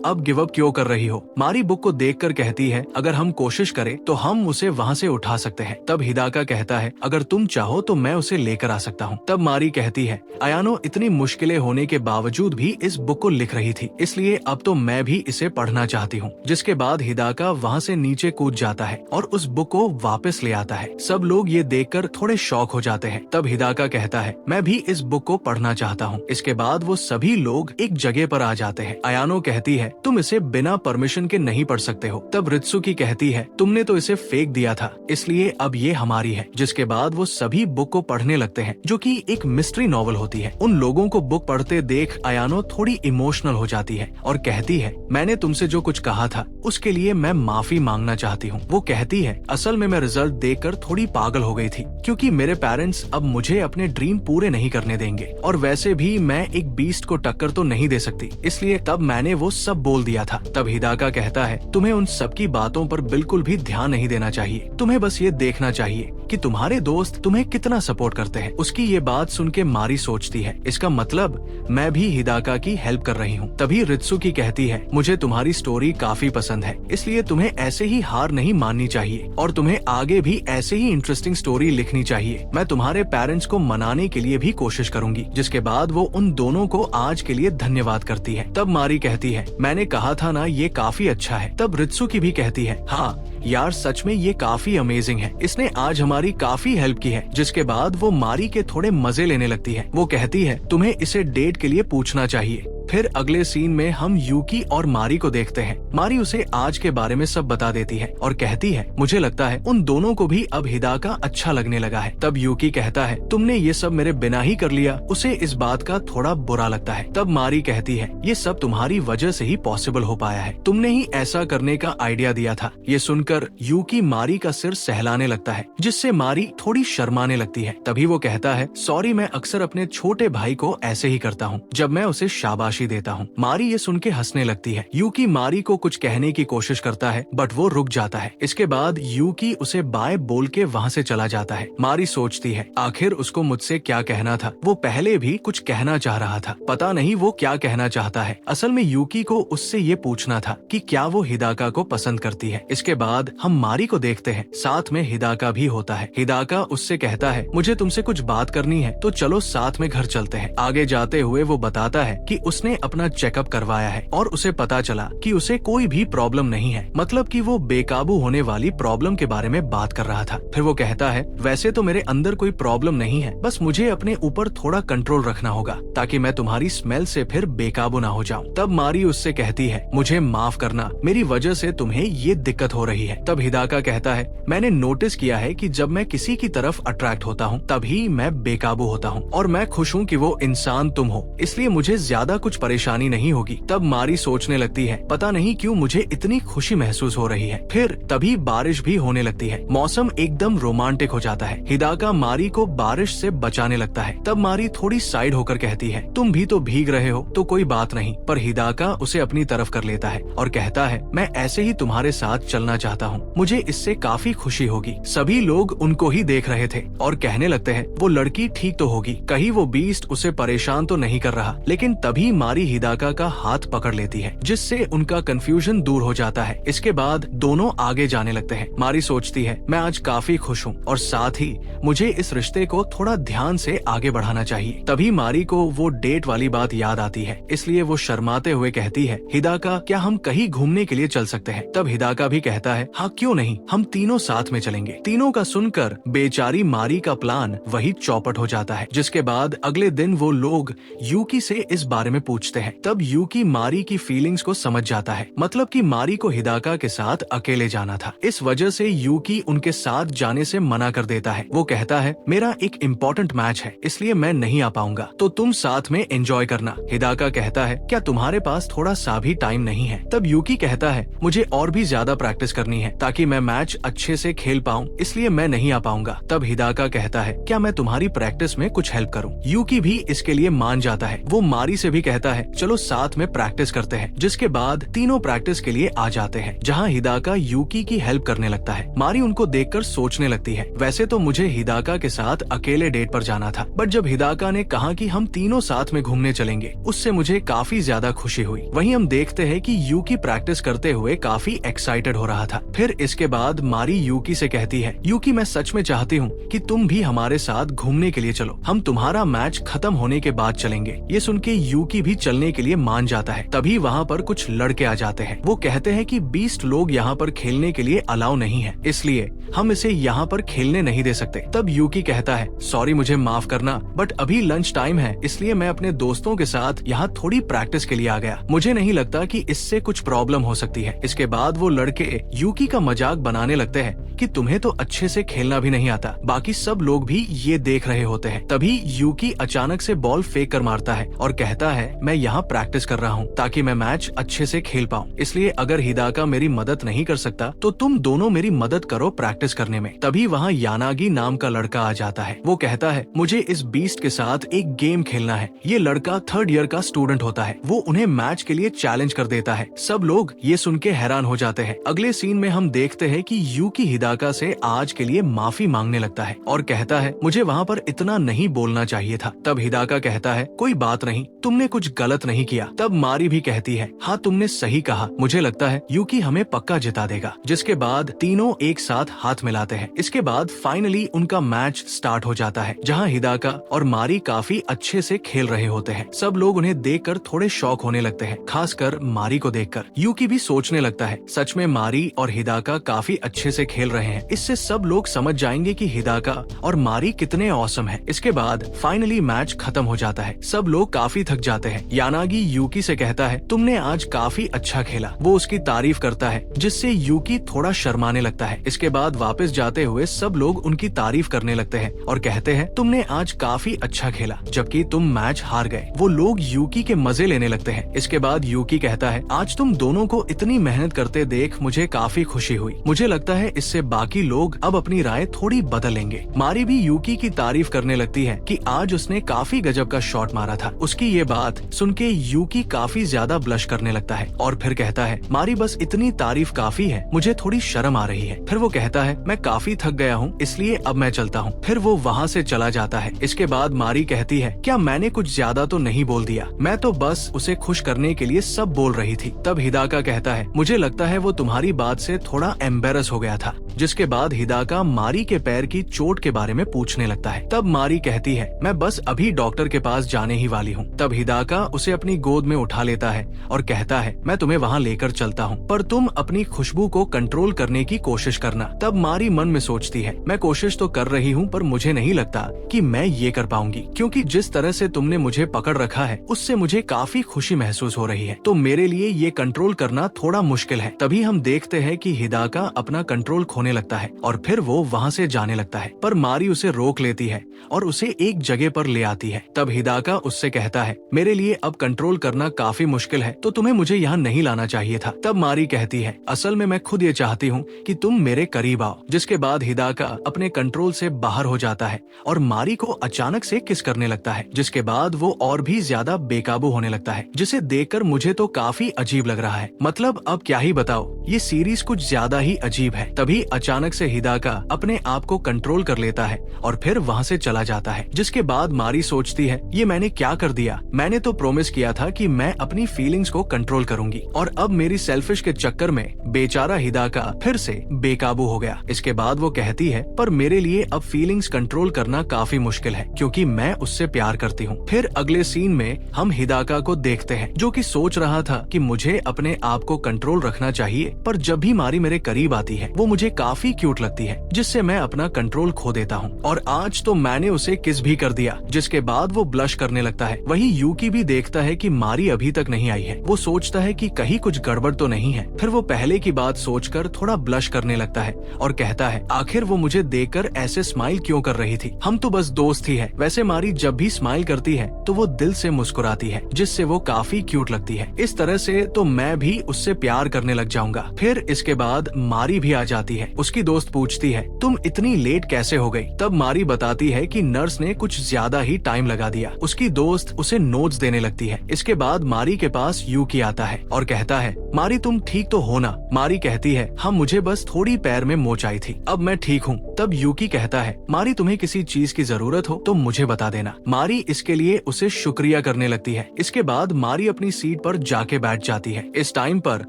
Speaker 1: अब गिव अप क्यों कर रही हो? मारी बुक को देखकर कहती है अगर हम कोशिश करें तो हम उसे वहाँ से उठा सकते हैं। तब हिदाका कहता है अगर तुम चाहो तो मैं उसे लेकर आ सकता हूँ। तब मारी कहती है अयानो इतनी मुश्किलें होने के बावजूद भी इस बुक को लिख रही थी, इसलिए अब तो मैं भी इसे पढ़ना चाहती हूँ। जिसके बाद हिदाका वहाँ से नीचे कूद जाता है और उस बुक को वापस ले आता है। सब लोग ये देखकर थोड़े शॉक हो जाते हैं। तब हिदाका कहता है मैं भी इस बुक को पढ़ना चाहता हूँ। इसके बाद वो सभी लोग एक जगह पर आ जाते हैं। अयानो कहती है तुम इसे बिना परमिशन के नहीं पढ़ सकते हो। तब रित्सुकी कहती है तुमने तो इसे फेंक दिया था, इसलिए अब ये हमारी है। जिसके बाद वो सभी बुक को पढ़ने लगते हैं जो कि एक मिस्ट्री नॉवल होती है। उन लोगों को बुक पढ़ते देख अयानो थोड़ी इमोशनल हो जाती है और कहती है मैंने तुमसे जो कुछ कहा था उसके लिए मैं माफी मांगना चाहती हूँ। वो कहती है असल में मैं रिजल्ट देखकर थोड़ी पागल हो गई थी क्योंकि मेरे पेरेंट्स अब मुझे अपने ड्रीम पूरे नहीं करने देंगे और वैसे भी मैं एक बीस्ट को टक्कर तो नहीं दे सकती, इसलिए तब मैंने वो सब बोल दिया था। तब हिदाका कहता है तुम्हें उन सब की बातों पर बिल्कुल भी ध्यान नहीं देना चाहिए, तुम्हें बस ये देखना चाहिए कि तुम्हारे दोस्त तुम्हें कितना सपोर्ट करते हैं। उसकी ये बात सुन के मारी सोचती है इसका मतलब मैं भी हिदाका की हेल्प कर रही हूँ। तभी रित्सुकी कहती है मुझे तुम्हारी स्टोरी काफी पसंद है, इसलिए तुम्हें ऐसे ही हार नहीं माननी चाहिए और तुम्हें आगे भी ऐसे ही इंटरेस्टिंग स्टोरी लिखनी चाहिए। मैं तुम्हारे पेरेंट्स को मनाने के लिए भी कोशिश करूंगी। जिसके बाद वो उन दोनों को आज के लिए धन्यवाद करती है। तब मारी कहती है मैंने कहा था ना ये काफी अच्छा है। तब रित्सुकी भी कहती है हाँ यार सच में ये काफी अमेजिंग है, इसने आज हमारी काफी हेल्प की है। जिसके बाद वो मारी के थोड़े मजे लेने लगती है। वो कहती है तुम्हें इसे डेट के लिए पूछना चाहिए। फिर अगले सीन में हम यूकी और मारी को देखते हैं। मारी उसे आज के बारे में सब बता देती है और कहती है मुझे लगता है उन दोनों को भी अब हिदाका अच्छा लगने लगा है। तब यूकी कहता है तुमने ये सब मेरे बिना ही कर लिया, उसे इस बात का थोड़ा बुरा लगता है। तब मारी कहती है ये सब तुम्हारी वजह से ही पॉसिबल हो पाया है, तुमने ही ऐसा करने का आइडिया दिया था। ये सुनकर यूकी मारी का सिर सहलाने लगता है जिससे मारी थोड़ी शर्माने लगती है। तभी वो कहता है सॉरी, मैं अक्सर अपने छोटे भाई को ऐसे ही करता हूँ जब मैं उसे शाबाशी देता हूँ। मारी ये सुन के हंसने लगती है। यूकी मारी को कुछ कहने की कोशिश करता है बट वो रुक जाता है। इसके बाद यूकी उसे बाय बोल के वहाँ से चला जाता है। मारी सोचती है आखिर उसको मुझसे क्या कहना था, वो पहले भी कुछ कहना चाह रहा था, पता नहीं वो क्या कहना चाहता है। असल में यूकी को उससे ये पूछना था कि क्या वो हिदाका को पसंद करती है। इसके बाद हम मारी को देखते हैं, साथ में हिदाका भी होता है। हिदाका उससे कहता है मुझे तुमसे कुछ बात करनी है तो चलो साथ में घर चलते हैं। आगे जाते हुए वो बताता है कि उसने अपना चेकअप करवाया है और उसे पता चला कि उसे कोई भी प्रॉब्लम नहीं है, मतलब कि वो बेकाबू होने वाली प्रॉब्लम के बारे में बात कर रहा था। फिर वो कहता है वैसे तो मेरे अंदर कोई प्रॉब्लम नहीं है, बस मुझे अपने ऊपर थोड़ा कंट्रोल रखना होगा ताकि मैं तुम्हारी स्मेल से फिर बेकाबू ना हो जाऊं। तब मारी उससे कहती है मुझे माफ करना, मेरी वजह से तुम्हें ये दिक्कत हो रही है। तब हिदाका कहता है मैंने नोटिस किया है कि जब मैं किसी की तरफ अट्रैक्ट होता हूँ तभी मैं बेकाबू होता हूँ और मैं खुश हूँ कि वो इंसान तुम हो, इसलिए मुझे ज्यादा कुछ कुछ परेशानी नहीं होगी। तब मारी सोचने लगती है, पता नहीं क्यों मुझे इतनी खुशी महसूस हो रही है। फिर तभी बारिश भी होने लगती है। मौसम एकदम रोमांटिक हो जाता है। हिदाका मारी को बारिश से बचाने लगता है। तब मारी थोड़ी साइड होकर कहती है, तुम भी तो भीग रहे हो तो कोई बात नहीं। पर हिदाका उसे अपनी तरफ कर लेता है और कहता है, मैं ऐसे ही तुम्हारे साथ चलना चाहता हूँ, मुझे इससे काफी खुशी होगी। सभी लोग उनको ही देख रहे थे और कहने लगते हैं, वो लड़की ठीक तो होगी, कहीं वो बीस्ट उसे परेशान तो नहीं कर रहा। लेकिन तभी मारी हिदाका का हाथ पकड़ लेती है, जिससे उनका कंफ्यूजन दूर हो जाता है। इसके बाद दोनों आगे जाने लगते हैं। मारी सोचती है, मैं आज काफी खुश हूँ और साथ ही मुझे इस रिश्ते को थोड़ा ध्यान से आगे बढ़ाना चाहिए। तभी मारी को वो डेट वाली बात याद आती है, इसलिए वो शर्माते हुए कहती है, हिदाका क्या हम कहीं घूमने के लिए चल सकते हैं? तब हिदाका भी कहता है, हाँ क्यों नहीं, हम तीनों साथ में चलेंगे। तीनों का सुनकर बेचारी मारी का प्लान वही चौपट हो जाता है। जिसके बाद अगले दिन वो लोग यूकी से इस बारे में पूछते हैं। तब यूकी मारी की फीलिंग्स को समझ जाता है, मतलब कि मारी को हिदाका के साथ अकेले जाना था। इस वजह से यूकी उनके साथ जाने से मना कर देता है। वो कहता है, मेरा एक इम्पोर्टेंट मैच है, इसलिए मैं नहीं आ पाऊंगा, तो तुम साथ में एंजॉय करना। हिदाका कहता है, क्या तुम्हारे पास थोड़ा सा भी टाइम नहीं है? तब यूकी कहता है, मुझे और भी ज्यादा प्रैक्टिस करनी है ताकि मैं मैच अच्छे से खेल पाऊँ, इसलिए मैं नहीं आ पाऊंगा। तब हिदाका कहता है, क्या मैं तुम्हारी प्रैक्टिस में कुछ हेल्प करूँ? यूकी भी इसके लिए मान जाता है। वो मारी से भी कहता है, चलो साथ में प्रैक्टिस करते हैं। जिसके बाद तीनों प्रैक्टिस के लिए आ जाते हैं, जहाँ हिदाका यूकी की हेल्प करने लगता है। मारी उनको देखकर सोचने लगती है, वैसे तो मुझे हिदाका के साथ अकेले डेट पर जाना था, बट जब हिदाका ने कहा कि हम तीनों साथ में घूमने चलेंगे, उससे मुझे काफी ज्यादा खुशी हुई। वहीं हम देखते हैं कि यूकी प्रैक्टिस करते हुए काफी एक्साइटेड हो रहा था। फिर इसके बाद मारी यूकी से कहती है, यूकी मैं सच में चाहती हूँ कि तुम भी हमारे साथ घूमने के लिए चलो, हम तुम्हारा मैच खत्म होने के बाद चलेंगे। ये सुन के यूकी भी चलने के लिए मान जाता है। तभी वहाँ पर कुछ लड़के आ जाते हैं। वो कहते हैं कि 20 लोग यहाँ पर खेलने के लिए अलाउ नहीं है, इसलिए हम इसे यहाँ पर खेलने नहीं दे सकते। तब यूकी कहता है, सॉरी मुझे माफ करना, बट अभी लंच टाइम है, इसलिए मैं अपने दोस्तों के साथ यहाँ थोड़ी प्रैक्टिस के लिए आ गया। मुझे नहीं लगता कि इससे कुछ प्रॉब्लम हो सकती है। इसके बाद वो लड़के यूकी का मजाक बनाने लगते हैं कि तुम्हें तो अच्छे से खेलना भी नहीं आता, बाकी सब लोग भी ये देख रहे होते हैं। तभी यूकी अचानक से बॉल फेंक कर मारता है और कहता है, मैं यहाँ प्रैक्टिस कर रहा हूँ ताकि मैं मैच अच्छे से खेल पाऊँ, इसलिए अगर हिदाका मेरी मदद नहीं कर सकता तो तुम दोनों मेरी मदद करो प्रैक्टिस करने में। तभी वहाँ यानागी नाम का लड़का आ जाता है। वो कहता है, मुझे इस बीस्ट के साथ एक गेम खेलना है। ये लड़का 3rd ईयर का स्टूडेंट होता है। वो उन्हें मैच के लिए चैलेंज कर देता है। सब लोग ये सुन के हैरान हो जाते हैं। अगले सीन में हम देखते हैं कि यूकी हिदाका से आज के लिए माफी मांगने लगता है और कहता है, मुझे वहाँ पर इतना नहीं बोलना चाहिए था। तब हिदाका कहता है, कोई बात नहीं, तुमने कुछ गलत नहीं किया। तब मारी भी कहती है, हाँ तुमने सही कहा, मुझे लगता है यूकी हमें पक्का जिता देगा। जिसके बाद तीनों एक साथ हाथ मिलाते हैं। इसके बाद फाइनली उनका मैच स्टार्ट हो जाता है, जहाँ हिदाका और मारी काफी अच्छे से खेल रहे होते हैं। सब लोग उन्हें देखकर थोड़े शॉक होने लगते हैं, खासकर मारी को देखकर। यूकी भी सोचने लगता है, सच में मारी और हिदाका काफी अच्छे से खेल रहे हैं, इससे सब लोग समझ जाएंगे कि हिदाका और मारी कितने ऑसम है। इसके बाद फाइनली मैच खत्म हो जाता है। सब लोग काफी थक जाते हैं। यानागी यूकी से कहता है, तुमने आज काफी अच्छा खेला। वो उसकी तारीफ करता है, जिससे यूकी थोड़ा शर्माने लगता है। इसके बाद वापस जाते हुए सब लोग उनकी तारीफ करने लगते हैं और कहते हैं, तुमने आज काफी अच्छा खेला, जबकि तुम मैच हार गए। वो लोग यूकी के मजे लेने लगते हैं। इसके बाद यूकी कहता है, आज तुम दोनों को इतनी मेहनत करते देख मुझे काफी खुशी हुई। मुझे लगता है इससे बाकी लोग अब अपनी राय थोड़ी बदल लेंगे। मारी भी यूकी की तारीफ करने लगती है कि आज उसने काफी गजब का शॉट मारा था। उसकी ये बात सुन के यूकी काफी ज्यादा ब्लश करने लगता है और फिर कहता है, मारी बस इतनी तारीफ काफी है, मुझे थोड़ी शर्म आ रही है। फिर वो कहता है, मैं काफी थक गया हूँ, इसलिए अब मैं चलता हूँ। फिर वो वहाँ से चला जाता है। इसके बाद मारी कहती है, क्या मैंने कुछ ज्यादा तो नहीं बोल दिया? मैं तो बस उसे खुश करने के लिए सब बोल रही थी। तब हिदाका कहता है, मुझे लगता है वो तुम्हारी बात से थोड़ा एम्बेरस हो गया था। जिसके बाद हिदाका मारी के पैर की चोट के बारे में पूछने लगता है। तब मारी कहती है, मैं बस अभी डॉक्टर के पास जाने ही वाली हूँ। तब हिदाका उसे अपनी गोद में उठा लेता है और कहता है, मैं तुम्हें वहाँ लेकर चलता हूँ, पर तुम अपनी खुशबू को कंट्रोल करने की कोशिश करना। तब मारी मन में सोचती है, मैं कोशिश तो कर रही हूँ, पर मुझे नहीं लगता कि मैं ये कर पाऊंगी, क्योंकि जिस तरह से तुमने मुझे पकड़ रखा है उससे मुझे काफी खुशी महसूस हो रही है, तो मेरे लिए ये कंट्रोल करना थोड़ा मुश्किल है। तभी हम देखते हैं कि हिदाका अपना कंट्रोल होने लगता है और फिर वो वहाँ से जाने लगता है, पर मारी उसे रोक लेती है और उसे एक जगह पर ले आती है। तब हिदाका उससे कहता है, मेरे लिए अब कंट्रोल करना काफी मुश्किल है, तो तुम्हें मुझे यहाँ नहीं लाना चाहिए था। तब मारी कहती है, असल में मैं खुद ये चाहती हूँ कि तुम मेरे करीब आओ। जिसके बाद हिदाका अपने कंट्रोल से बाहर हो जाता है और मारी को अचानक से किस करने लगता है, जिसके बाद वो और भी ज्यादा बेकाबू होने लगता है, जिसे देखकर मुझे तो काफी अजीब लग रहा है। मतलब अब क्या ही बताओ, ये सीरीज कुछ ज्यादा ही अजीब है। तभी अचानक से हिदाका अपने आप को कंट्रोल कर लेता है और फिर वहाँ से चला जाता है। जिसके बाद मारी सोचती है, ये मैंने क्या कर दिया, मैंने तो प्रॉमिस किया था कि मैं अपनी फीलिंग्स को कंट्रोल करूंगी और अब मेरी सेल्फिश के चक्कर में बेचारा हिदाका फिर से बेकाबू हो गया। इसके बाद वो कहती है, पर मेरे लिए अब फीलिंग्स कंट्रोल करना काफी मुश्किल है क्योंकि मैं उससे प्यार करती हूँ। फिर अगले सीन में हम हिदाका को देखते हैं जो कि सोच रहा था कि मुझे अपने आप को कंट्रोल रखना चाहिए, पर जब भी मारी मेरे करीब आती है वो मुझे काफी क्यूट लगती है, जिससे मैं अपना कंट्रोल खो देता हूँ। और आज तो मैंने उसे किस भी कर दिया। जिसके बाद वो ब्लश करने लगता है। वहीं यूकी भी देखता है कि मारी अभी तक नहीं आई है। वो सोचता है कि कहीं कुछ गड़बड़ तो नहीं है। फिर वो पहले की बात सोचकर थोड़ा ब्लश करने लगता है और कहता है, आखिर वो मुझे देखकर ऐसे स्माइल क्यों कर रही थी, हम तो बस दोस्त ही है। वैसे मारी जब भी स्माइल करती है तो वो दिल से मुस्कुराती है, जिससे वो काफी क्यूट लगती है। इस तरह से तो मैं भी उससे प्यार करने लग जाऊंगा। फिर इसके बाद मारी भी आ जाती है। उसकी दोस्त पूछती है, तुम इतनी लेट कैसे हो गई? तब मारी बताती है कि नर्स ने कुछ ज्यादा ही टाइम लगा दिया। उसकी दोस्त उसे नोट्स देने लगती है। इसके बाद मारी के पास यूकी आता है और कहता है, मारी तुम ठीक तो हो ना? मारी कहती है, हाँ मुझे बस थोड़ी पैर में मोच आई थी, अब मैं ठीक हूँ। तब यूकी कहता है, मारी तुम्हें किसी चीज की जरूरत हो तो मुझे बता देना। मारी इसके लिए उसे शुक्रिया करने लगती है। इसके बाद मारी अपनी सीट पर जाके बैठ जाती है। इस टाइम पर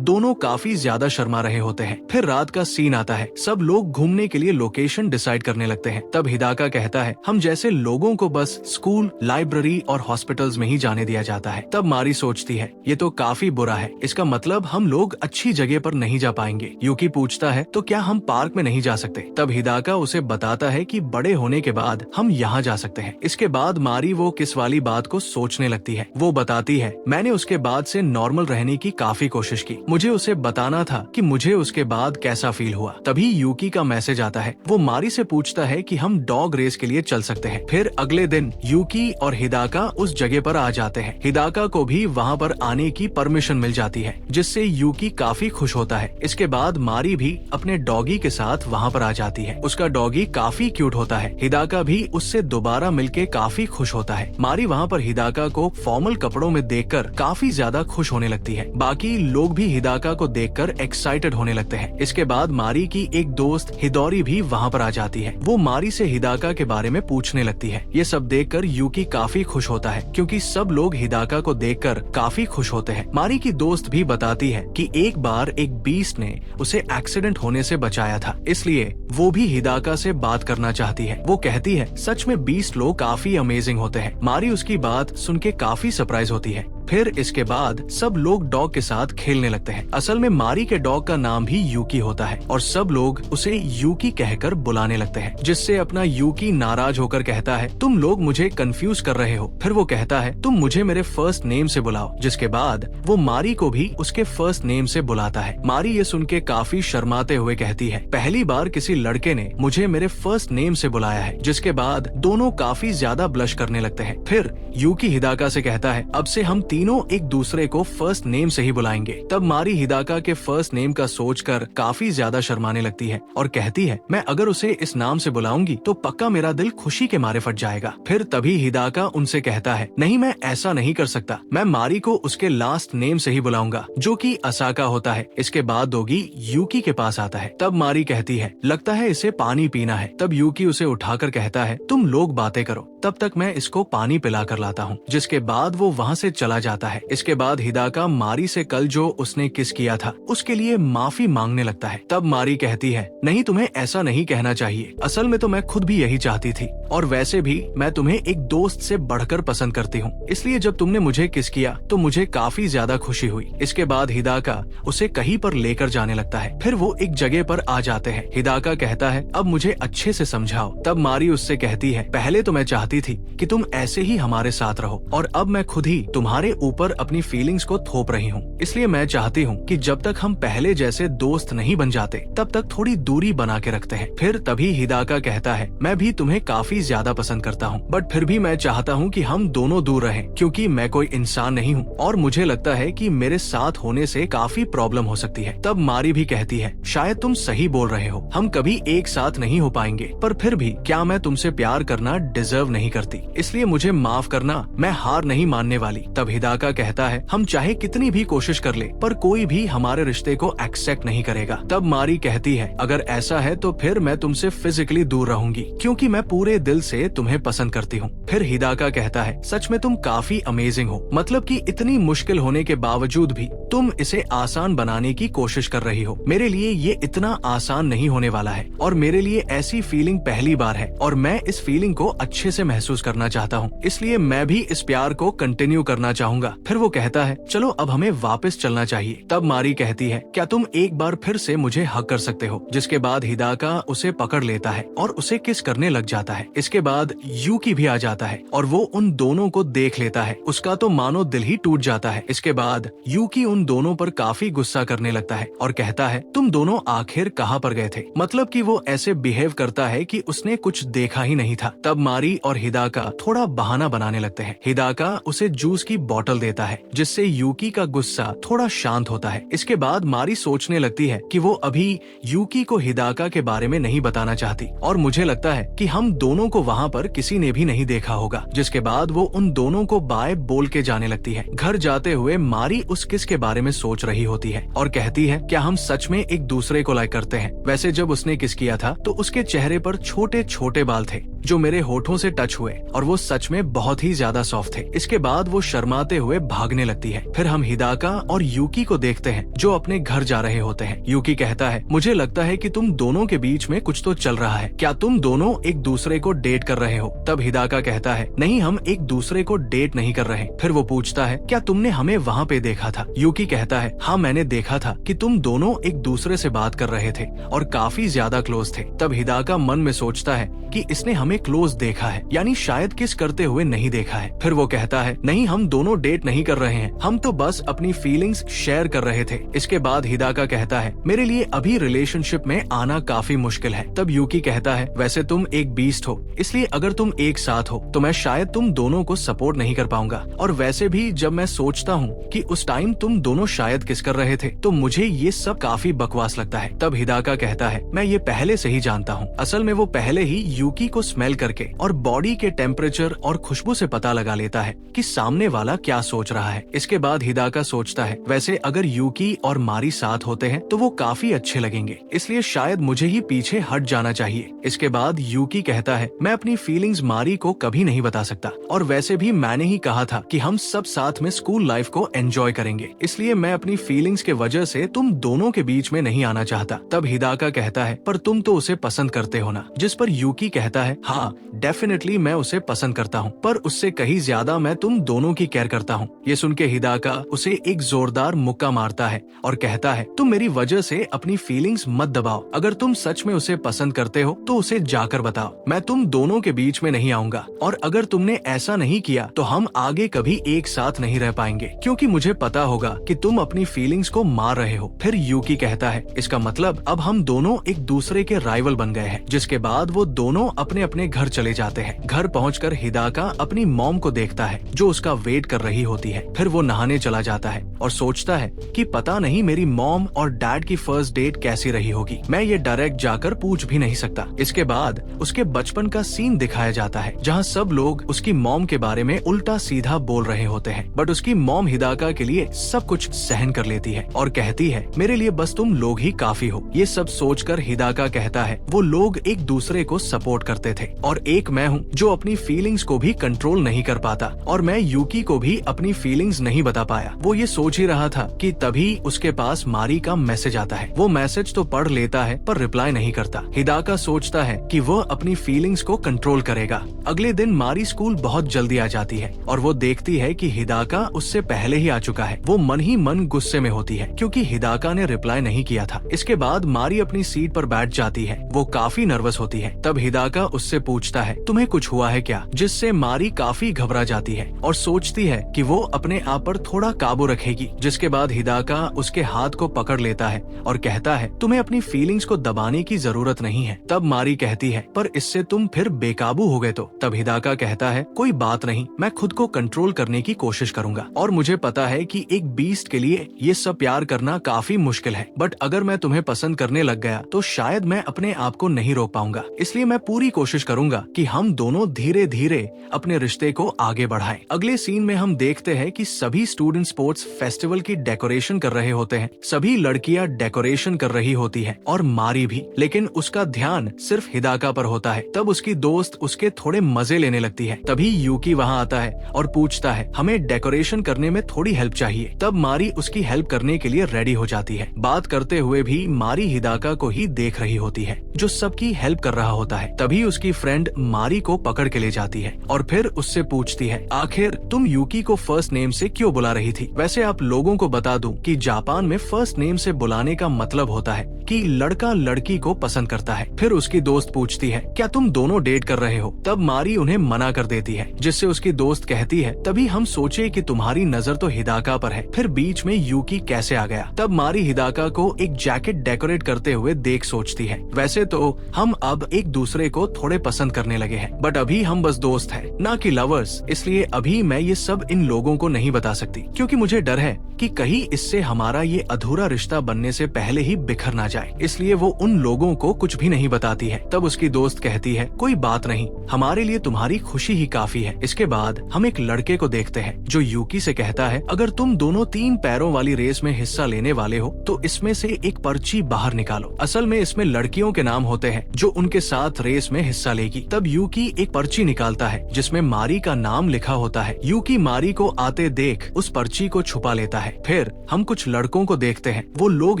Speaker 1: दोनों काफी ज्यादा शर्मा रहे होते हैं। फिर रात का सीन आता है। सब लोग घूमने के लिए लोकेशन डिसाइड करने लगते हैं। तब हिदाका कहता है, हम जैसे लोगों को बस स्कूल, लाइब्रेरी और हॉस्पिटल्स में ही जाने दिया जाता है। तब मारी सोचती है, ये तो काफी बुरा है, इसका मतलब हम लोग अच्छी जगह पर नहीं जा पाएंगे। यूकी पूछता है, तो क्या हम पार्क में नहीं जा सकते? तब हिदाका उसे बताता है कि बड़े होने के बाद हम यहाँ जा सकते हैं। इसके बाद मारी वो किस वाली बात को सोचने लगती है। वो बताती है, मैंने उसके बाद से नॉर्मल रहने की काफी कोशिश की। मुझे उसे बताना था कि मुझे उसके बाद कैसा फील हुआ। तभी यूकी का मैसेज आता है। वो मारी से पूछता है कि हम डॉग रेस के लिए चल सकते हैं। फिर अगले दिन यूकी और हिदाका उस जगह पर आ जाते हैं। हिदाका को भी वहाँ पर आने की परमिशन मिल जाती है, जिससे यूकी काफी खुश होता है। इसके बाद मारी भी अपने डॉगी के साथ वहाँ पर आ जाती है। उसका डॉगी काफी क्यूट होता है। हिदाका भी उससे दोबारा मिलके काफी खुश होता है। मारी वहाँ पर हिदाका को फॉर्मल कपड़ों में देखकर काफी ज्यादा खुश होने लगती है। बाकी लोग भी हिदाका को देखकर एक्साइटेड होने लगते हैं। इसके बाद मारी की एक दोस्त हिदोरी भी वहाँ पर आ जाती है। वो मारी से हिदाका के बारे में पूछने लगती है। ये सब देखकर यूकी काफी खुश होता है क्योंकि सब लोग हिदाका को देखकर काफी खुश होते हैं। मारी की दोस्त भी बताती है कि एक बार एक बीस्ट ने उसे एक्सीडेंट होने से बचाया था, इसलिए वो भी हिदाका से बात करना चाहती है। वो कहती है, सच में बीस्ट लोग काफी अमेजिंग होते हैं। मारी उसकी बात सुन के काफी सरप्राइज होती है। फिर इसके बाद सब लोग डॉग के साथ खेलने लगते हैं। असल में मारी के डॉग का नाम भी यूकी होता है और सब लोग उसे यूकी कहकर बुलाने लगते हैं, जिससे अपना यूकी नाराज होकर कहता है, तुम लोग मुझे कंफ्यूज कर रहे हो। फिर वो कहता है, तुम मुझे मेरे फर्स्ट नेम से बुलाओ। जिसके बाद वो मारी को भी उसके फर्स्ट नेम से बुलाता है। मारी ये सुन के काफी शर्माते हुए कहती है, पहली बार किसी लड़के ने मुझे मेरे फर्स्ट नेम से बुलाया है। जिसके बाद दोनों काफी ज्यादा ब्लश करने लगते हैं। फिर यूकी हिदाका से कहता है, अब से हम तीनों एक दूसरे को फर्स्ट नेम से ही बुलाएंगे। तब मारी हिदाका के फर्स्ट नेम का सोचकर काफी ज्यादा शर्माने लगती है और कहती है, मैं अगर उसे इस नाम से बुलाऊंगी तो पक्का मेरा दिल खुशी के मारे फट जाएगा। फिर तभी हिदाका उनसे कहता है, नहीं मैं ऐसा नहीं कर सकता, मैं मारी को उसके लास्ट नेम से ही बुलाऊंगा, जो कि असाका होता है। इसके बाद दोगी यूकी के पास आता है। तब मारी कहती है, लगता है इसे पानी पीना है। तब यूकी उसे उठाकर कहता है, तुम लोग बातें करो, तब तक मैं इसको पानी पिला कर लाता हूँ। जिसके बाद वो वहाँ से चला जाता है। इसके बाद हिदाका मारी से कल जो उसने किस किया था उसके लिए माफी मांगने लगता है। तब मारी कहती है, नहीं तुम्हें ऐसा नहीं कहना चाहिए, असल में तो मैं खुद भी यही चाहती थी और वैसे भी मैं तुम्हें एक दोस्त से बढ़कर पसंद करती हूँ, इसलिए जब तुमने मुझे किस किया तो मुझे काफी ज्यादा खुशी हुई। इसके बाद हिदाका उसे कहीं पर लेकर जाने लगता है। फिर वो एक जगह पर आ जाते हैं। हिदाका कहता है, अब मुझे अच्छे से समझाओ। तब मारी उससे कहती है, पहले तो मैं चाहती थी कि तुम ऐसे ही हमारे साथ रहो और अब मैं खुद ही तुम्हारे ऊपर अपनी फीलिंग्स को थोप रही हूँ। इसलिए मैं चाहती हूँ कि जब तक हम पहले जैसे दोस्त नहीं बन जाते तब तक थोड़ी दूरी बना के रखते हैं। फिर तभी हिदाका कहता है, मैं भी तुम्हें काफी ज्यादा पसंद करता हूँ, बट फिर भी मैं चाहता हूँ कि हम दोनों दूर रहें, क्योंकि मैं कोई इंसान नहीं हूँ और मुझे लगता है कि मेरे साथ होने से काफी प्रॉब्लम हो सकती है। तब मारी भी कहती है, शायद तुम सही बोल रहे हो, हम कभी एक साथ नहीं हो पाएंगे, पर फिर भी क्या मैं तुमसे प्यार करना डिजर्व नहीं करती, इसलिए मुझे माफ करना, मैं हार नहीं मानने वाली। तब हिदाका कहता है, हम चाहे कितनी भी कोशिश कर ले पर कोई भी हमारे रिश्ते को एक्सेप्ट नहीं करेगा। तब मारी कहती है, अगर ऐसा है तो फिर मैं तुमसे फिजिकली दूर रहूंगी, क्योंकि मैं पूरे दिल से तुम्हें पसंद करती हूँ। फिर हिदाका कहता है, सच में तुम काफी अमेजिंग हो, मतलब कि इतनी मुश्किल होने के बावजूद भी तुम इसे आसान बनाने की कोशिश कर रही हो। मेरे लिए ये इतना आसान नहीं होने वाला है और मेरे लिए ऐसी फीलिंग पहली बार है और मैं इस फीलिंग को अच्छे से महसूस करना चाहता हूँ, इसलिए मैं भी इस प्यार को कंटिन्यू करना चाहूंगा। फिर वो कहता है, चलो अब हमें वापस चलना चाहिए। तब मारी कहती है, क्या तुम एक बार फिर से मुझे हक कर सकते हो? जिसके बाद हिदाका उसे पकड़ लेता है और उसे किस करने लग जाता है। इसके बाद यूकी भी आ जाता है और वो उन दोनों को देख लेता है। उसका तो मानो दिल ही टूट जाता है। इसके बाद यूकी उन दोनों पर काफी गुस्सा करने लगता है और कहता है, तुम दोनों आखिर कहाँ पर गए थे? मतलब कि वो ऐसे बिहेव करता है कि उसने कुछ देखा ही नहीं था। तब मारी और हिदाका थोड़ा बहाना बनाने लगते हैं। हिदाका उसे जूस की बोतल देता है, जिससे यूकी का गुस्सा थोड़ा शांत होता है। इसके बाद मारी सोचने लगती है कि वो अभी यूकी को हिदाका के बारे में नहीं बताना चाहती और मुझे लगता है कि हम दोनों को वहाँ पर किसी ने भी नहीं देखा होगा। जिसके बाद वो उन दोनों को बाय बोल के जाने लगती है। घर जाते हुए मारी उस किस के बारे में सोच रही होती है और कहती है, क्या हम सच में एक दूसरे को लाइक करते हैं? वैसे जब उसने किस किया था तो उसके चेहरे पर छोटे छोटे बाल थे जो मेरे होठों से टच हुए और वो सच में बहुत ही ज्यादा सॉफ्ट थे। इसके बाद वो शर्माते हुए भागने लगती है। फिर हम हिदाका और यूकी को देखते हैं जो अपने घर जा रहे होते हैं। यूकी कहता है, मुझे लगता है कि तुम दोनों के बीच में कुछ तो चल रहा है, क्या तुम दोनों एक दूसरे को डेट कर रहे हो? तब हिदाका कहता है, नहीं, हम एक दूसरे को डेट नहीं कर रहे। फिर वो पूछता है, क्या तुमने हमें वहाँ पे देखा था? यूकी कहता है, हाँ, मैंने देखा था कि तुम दोनों एक दूसरे से बात कर रहे थे और काफी ज्यादा क्लोज थे। तब हिदाका मन में सोचता है कि इसने हमें क्लोज देखा है, यानी शायद किस करते हुए नहीं देखा है। फिर वो कहता है, नहीं, हम दोनों डेट नहीं कर रहे हैं, हम तो बस अपनी फीलिंग्स शेयर कर रहे थे। इसके बाद हिदाका कहता है, मेरे लिए अभी रिलेशनशिप में आना काफी मुश्किल है। तब यूकी कहता है, वैसे तुम एक बीस्ट हो, इसलिए अगर तुम एक साथ हो तो मैं शायद तुम दोनों को सपोर्ट नहीं कर पाऊंगा। और वैसे भी जब मैं सोचता हूँ कि उस टाइम तुम दोनों शायद किस कर रहे थे तो मुझे ये सब काफी बकवास लगता है। तब हिदाका कहता है, मैं ये पहले से ही जानता हूँ। असल में वो पहले ही यूकी को स्मेल करके और बॉडी के टेम्परेचर और खुशबू से पता लगा लेता है कि सामने वाला क्या सोच रहा है। इसके बाद हिदाका सोचता है, वैसे अगर यूकी और मारी साथ होते हैं तो वो काफी अच्छे लगेंगे, इसलिए शायद मुझे ही पीछे हट जाना चाहिए। इसके बाद यूकी कहता है, मैं अपनी फीलिंग्स मारी को कभी नहीं बता सकता और वैसे भी मैंने ही कहा था कि हम सब साथ में स्कूल लाइफ को एंजॉय करेंगे, इसलिए मैं अपनी फीलिंग्स के वजह से तुम दोनों के बीच में नहीं आना चाहता। तब हिदाका कहता है, पर तुम तो उसे पसंद करते हो ना? जिस पर यूकी कहता है, हाँ, डेफिनेटली मैं उसे पसंद करता हूँ, पर उससे कहीं ज्यादा मैं तुम दोनों की केयर करता हूँ। ये सुन के हिदाका उसे एक जोरदार मुक्का मारता है और कहता है, तुम मेरी वजह से अपनी फीलिंग्स मत दबाओ, अगर तुम सच में उसे पसंद करते हो तो उसे जाकर बताओ, मैं तुम दोनों के बीच में नहीं आऊंगा और अगर तुमने ऐसा नहीं किया तो हम आगे कभी एक साथ नहीं रह पाएंगे, क्योंकि मुझे पता होगा कि तुम अपनी फीलिंग्स को मार रहे हो। फिर यूकी कहता है, इसका मतलब अब हम दोनों एक दूसरे के राइवल बन गए हैं। जिसके बाद वो दोनों अपने अपने घर चले जाते हैं। घर पहुंचकर हिदाका अपनी मॉम को देखता है जो उसका वेट कर रही होती है। फिर वो नहाने चला जाता है और सोचता है कि पता नहीं मेरी मॉम और डैड की फर्स्ट डेट कैसी रही होगी, मैं ये डायरेक्ट जाकर पूछ भी नहीं सकता। इसके बाद उसके बचपन का सीन दिखाया जाता है जहाँ सब लोग उसकी मॉम के बारे में उल्टा सीधा बोल रहे होते हैं, बट उसकी मॉम हिदाका के लिए सब कुछ सहन कर लेती है और कहती है, मेरे लिए बस तुम लोग ही काफी हो। ये सब सोचकर हिदाका कहता है, वो लोग एक दूसरे को सपोर्ट करते थे और एक मैं हूँ जो अपनी फीलिंग्स को भी कंट्रोल नहीं कर पाता और मैं यूकी को भी अपनी फीलिंग्स नहीं बता पाया। वो ये सोच ही रहा था कि तभी उसके पास मारी का मैसेज आता है। वो मैसेज तो पढ़ लेता है पर रिप्लाई नहीं करता। हिदाका सोचता है कि वो अपनी फीलिंग्स को कंट्रोल करेगा। अगले दिन मारी स्कूल बहुत जल्दी आ जाती है और वो देखती है कि हिदाका उससे पहले ही आ चुका है। वो मन ही मन गुस्से में होती है क्योंकि हिदाका ने रिप्लाई नहीं किया था। इसके बाद मारी अपनी सीट पर बैठ जाती है। वो काफी नर्वस होती है। तब हिदाका उससे पूछता है, तुम्हें कुछ हुआ है क्या? जिससे मारी काफी घबरा जाती है और सोचती है कि वो अपने आप पर थोड़ा काबू रखेगी। जिसके बाद हिदाका उसके हाथ को पकड़ लेता है और कहता है, तुम्हें अपनी फीलिंग्स को दबाने की जरूरत नहीं है। तब मारी कहती है, पर इससे तुम फिर बेकाबू हो गए तो? तब हिदाका कहता है, कोई बात नहीं, मैं खुद को कंट्रोल करने की कोशिश करूंगा और मुझे पता है कि एक बीस्ट के लिए ये सब प्यार करना काफी मुश्किल है, बट अगर मैं तुम्हें पसंद करने लग गया तो शायद मैं अपने आप को नहीं रोक पाऊंगा। इसलिए मैं पूरी कोशिश करूंगा कि हम दोनों धीरे धीरे अपने रिश्ते को आगे बढ़ाएं। अगले सीन में हम देखते हैं कि सभी स्टूडेंट स्पोर्ट्स फेस्टिवल की डेकोरेशन कर रहे होते हैं। सभी लड़कियां डेकोरेशन कर रही होती है और मारी भी, लेकिन उसका ध्यान सिर्फ हिदाका पर होता है। तब उसकी दोस्त उसके थोड़े मजे लेने लगती है। तभी यूकी वहाँ आता है और पूछता है, हमें डेकोरेशन करने में थोड़ी हेल्प चाहिए। तब मारी उसकी हेल्प करने के लिए रेडी हो जाती है। बात करते हुए भी मारी हिदाका को ही देख रही होती है जो सबकी हेल्प कर रहा होता है। तभी उसकी फ्रेंड मारी को पकड़ के ले जाती है और फिर उससे पूछती है, आखिर तुम यूकी को फर्स्ट नेम से क्यों बुला रही थी? वैसे आप लोगों को बता दूं कि जापान में फर्स्ट नेम से बुलाने का मतलब होता है कि लड़का लड़की को पसंद करता है। फिर उसकी दोस्त पूछती है, क्या तुम दोनों डेट कर रहे हो? तब मारी उन्हें मना कर देती है, जिससे उसकी दोस्त कहती है, तभी हम सोचे कि तुम्हारी नजर तो हिदाका पर है, फिर बीच में यूकी कैसे आ गया? तब मारी हिदाका को एक जैकेट डेकोरेट करते हुए देख सोचती है, वैसे तो हम अब एक दूसरे को थोड़े पसंद करने लगे हैं, बट अभी हम बस दोस्त हैं, ना कि लवर्स। इसलिए अभी मैं ये सब इन लोगों को नहीं बता सकती क्योंकि मुझे डर है कि कहीं इससे हमारा ये अधूरा रिश्ता बनने से पहले ही बिखर ना जाए। इसलिए वो उन लोगों को कुछ भी नहीं बताती है। तब उसकी दोस्त कहती है, कोई बात नहीं, हमारे लिए तुम्हारी खुशी ही काफी है। इसके बाद हम एक लड़के को देखते हैं जो यूकी से कहता है, अगर तुम दोनों 3 पैरों वाली रेस में हिस्सा लेने वाले हो तो इसमें से एक पर्ची बाहर निकालो। असल में इसमें लड़कियों के नाम होते हैं जो उनके साथ रेस में हिस्सा लेगी। तब यूकी एक पर्ची निकालता है जिसमें मारी का नाम लिखा होता है। यूकी मारी को आते देख उस पर्ची को छुपा लेता है। फिर हम कुछ लड़कों को देखते हैं। वो लोग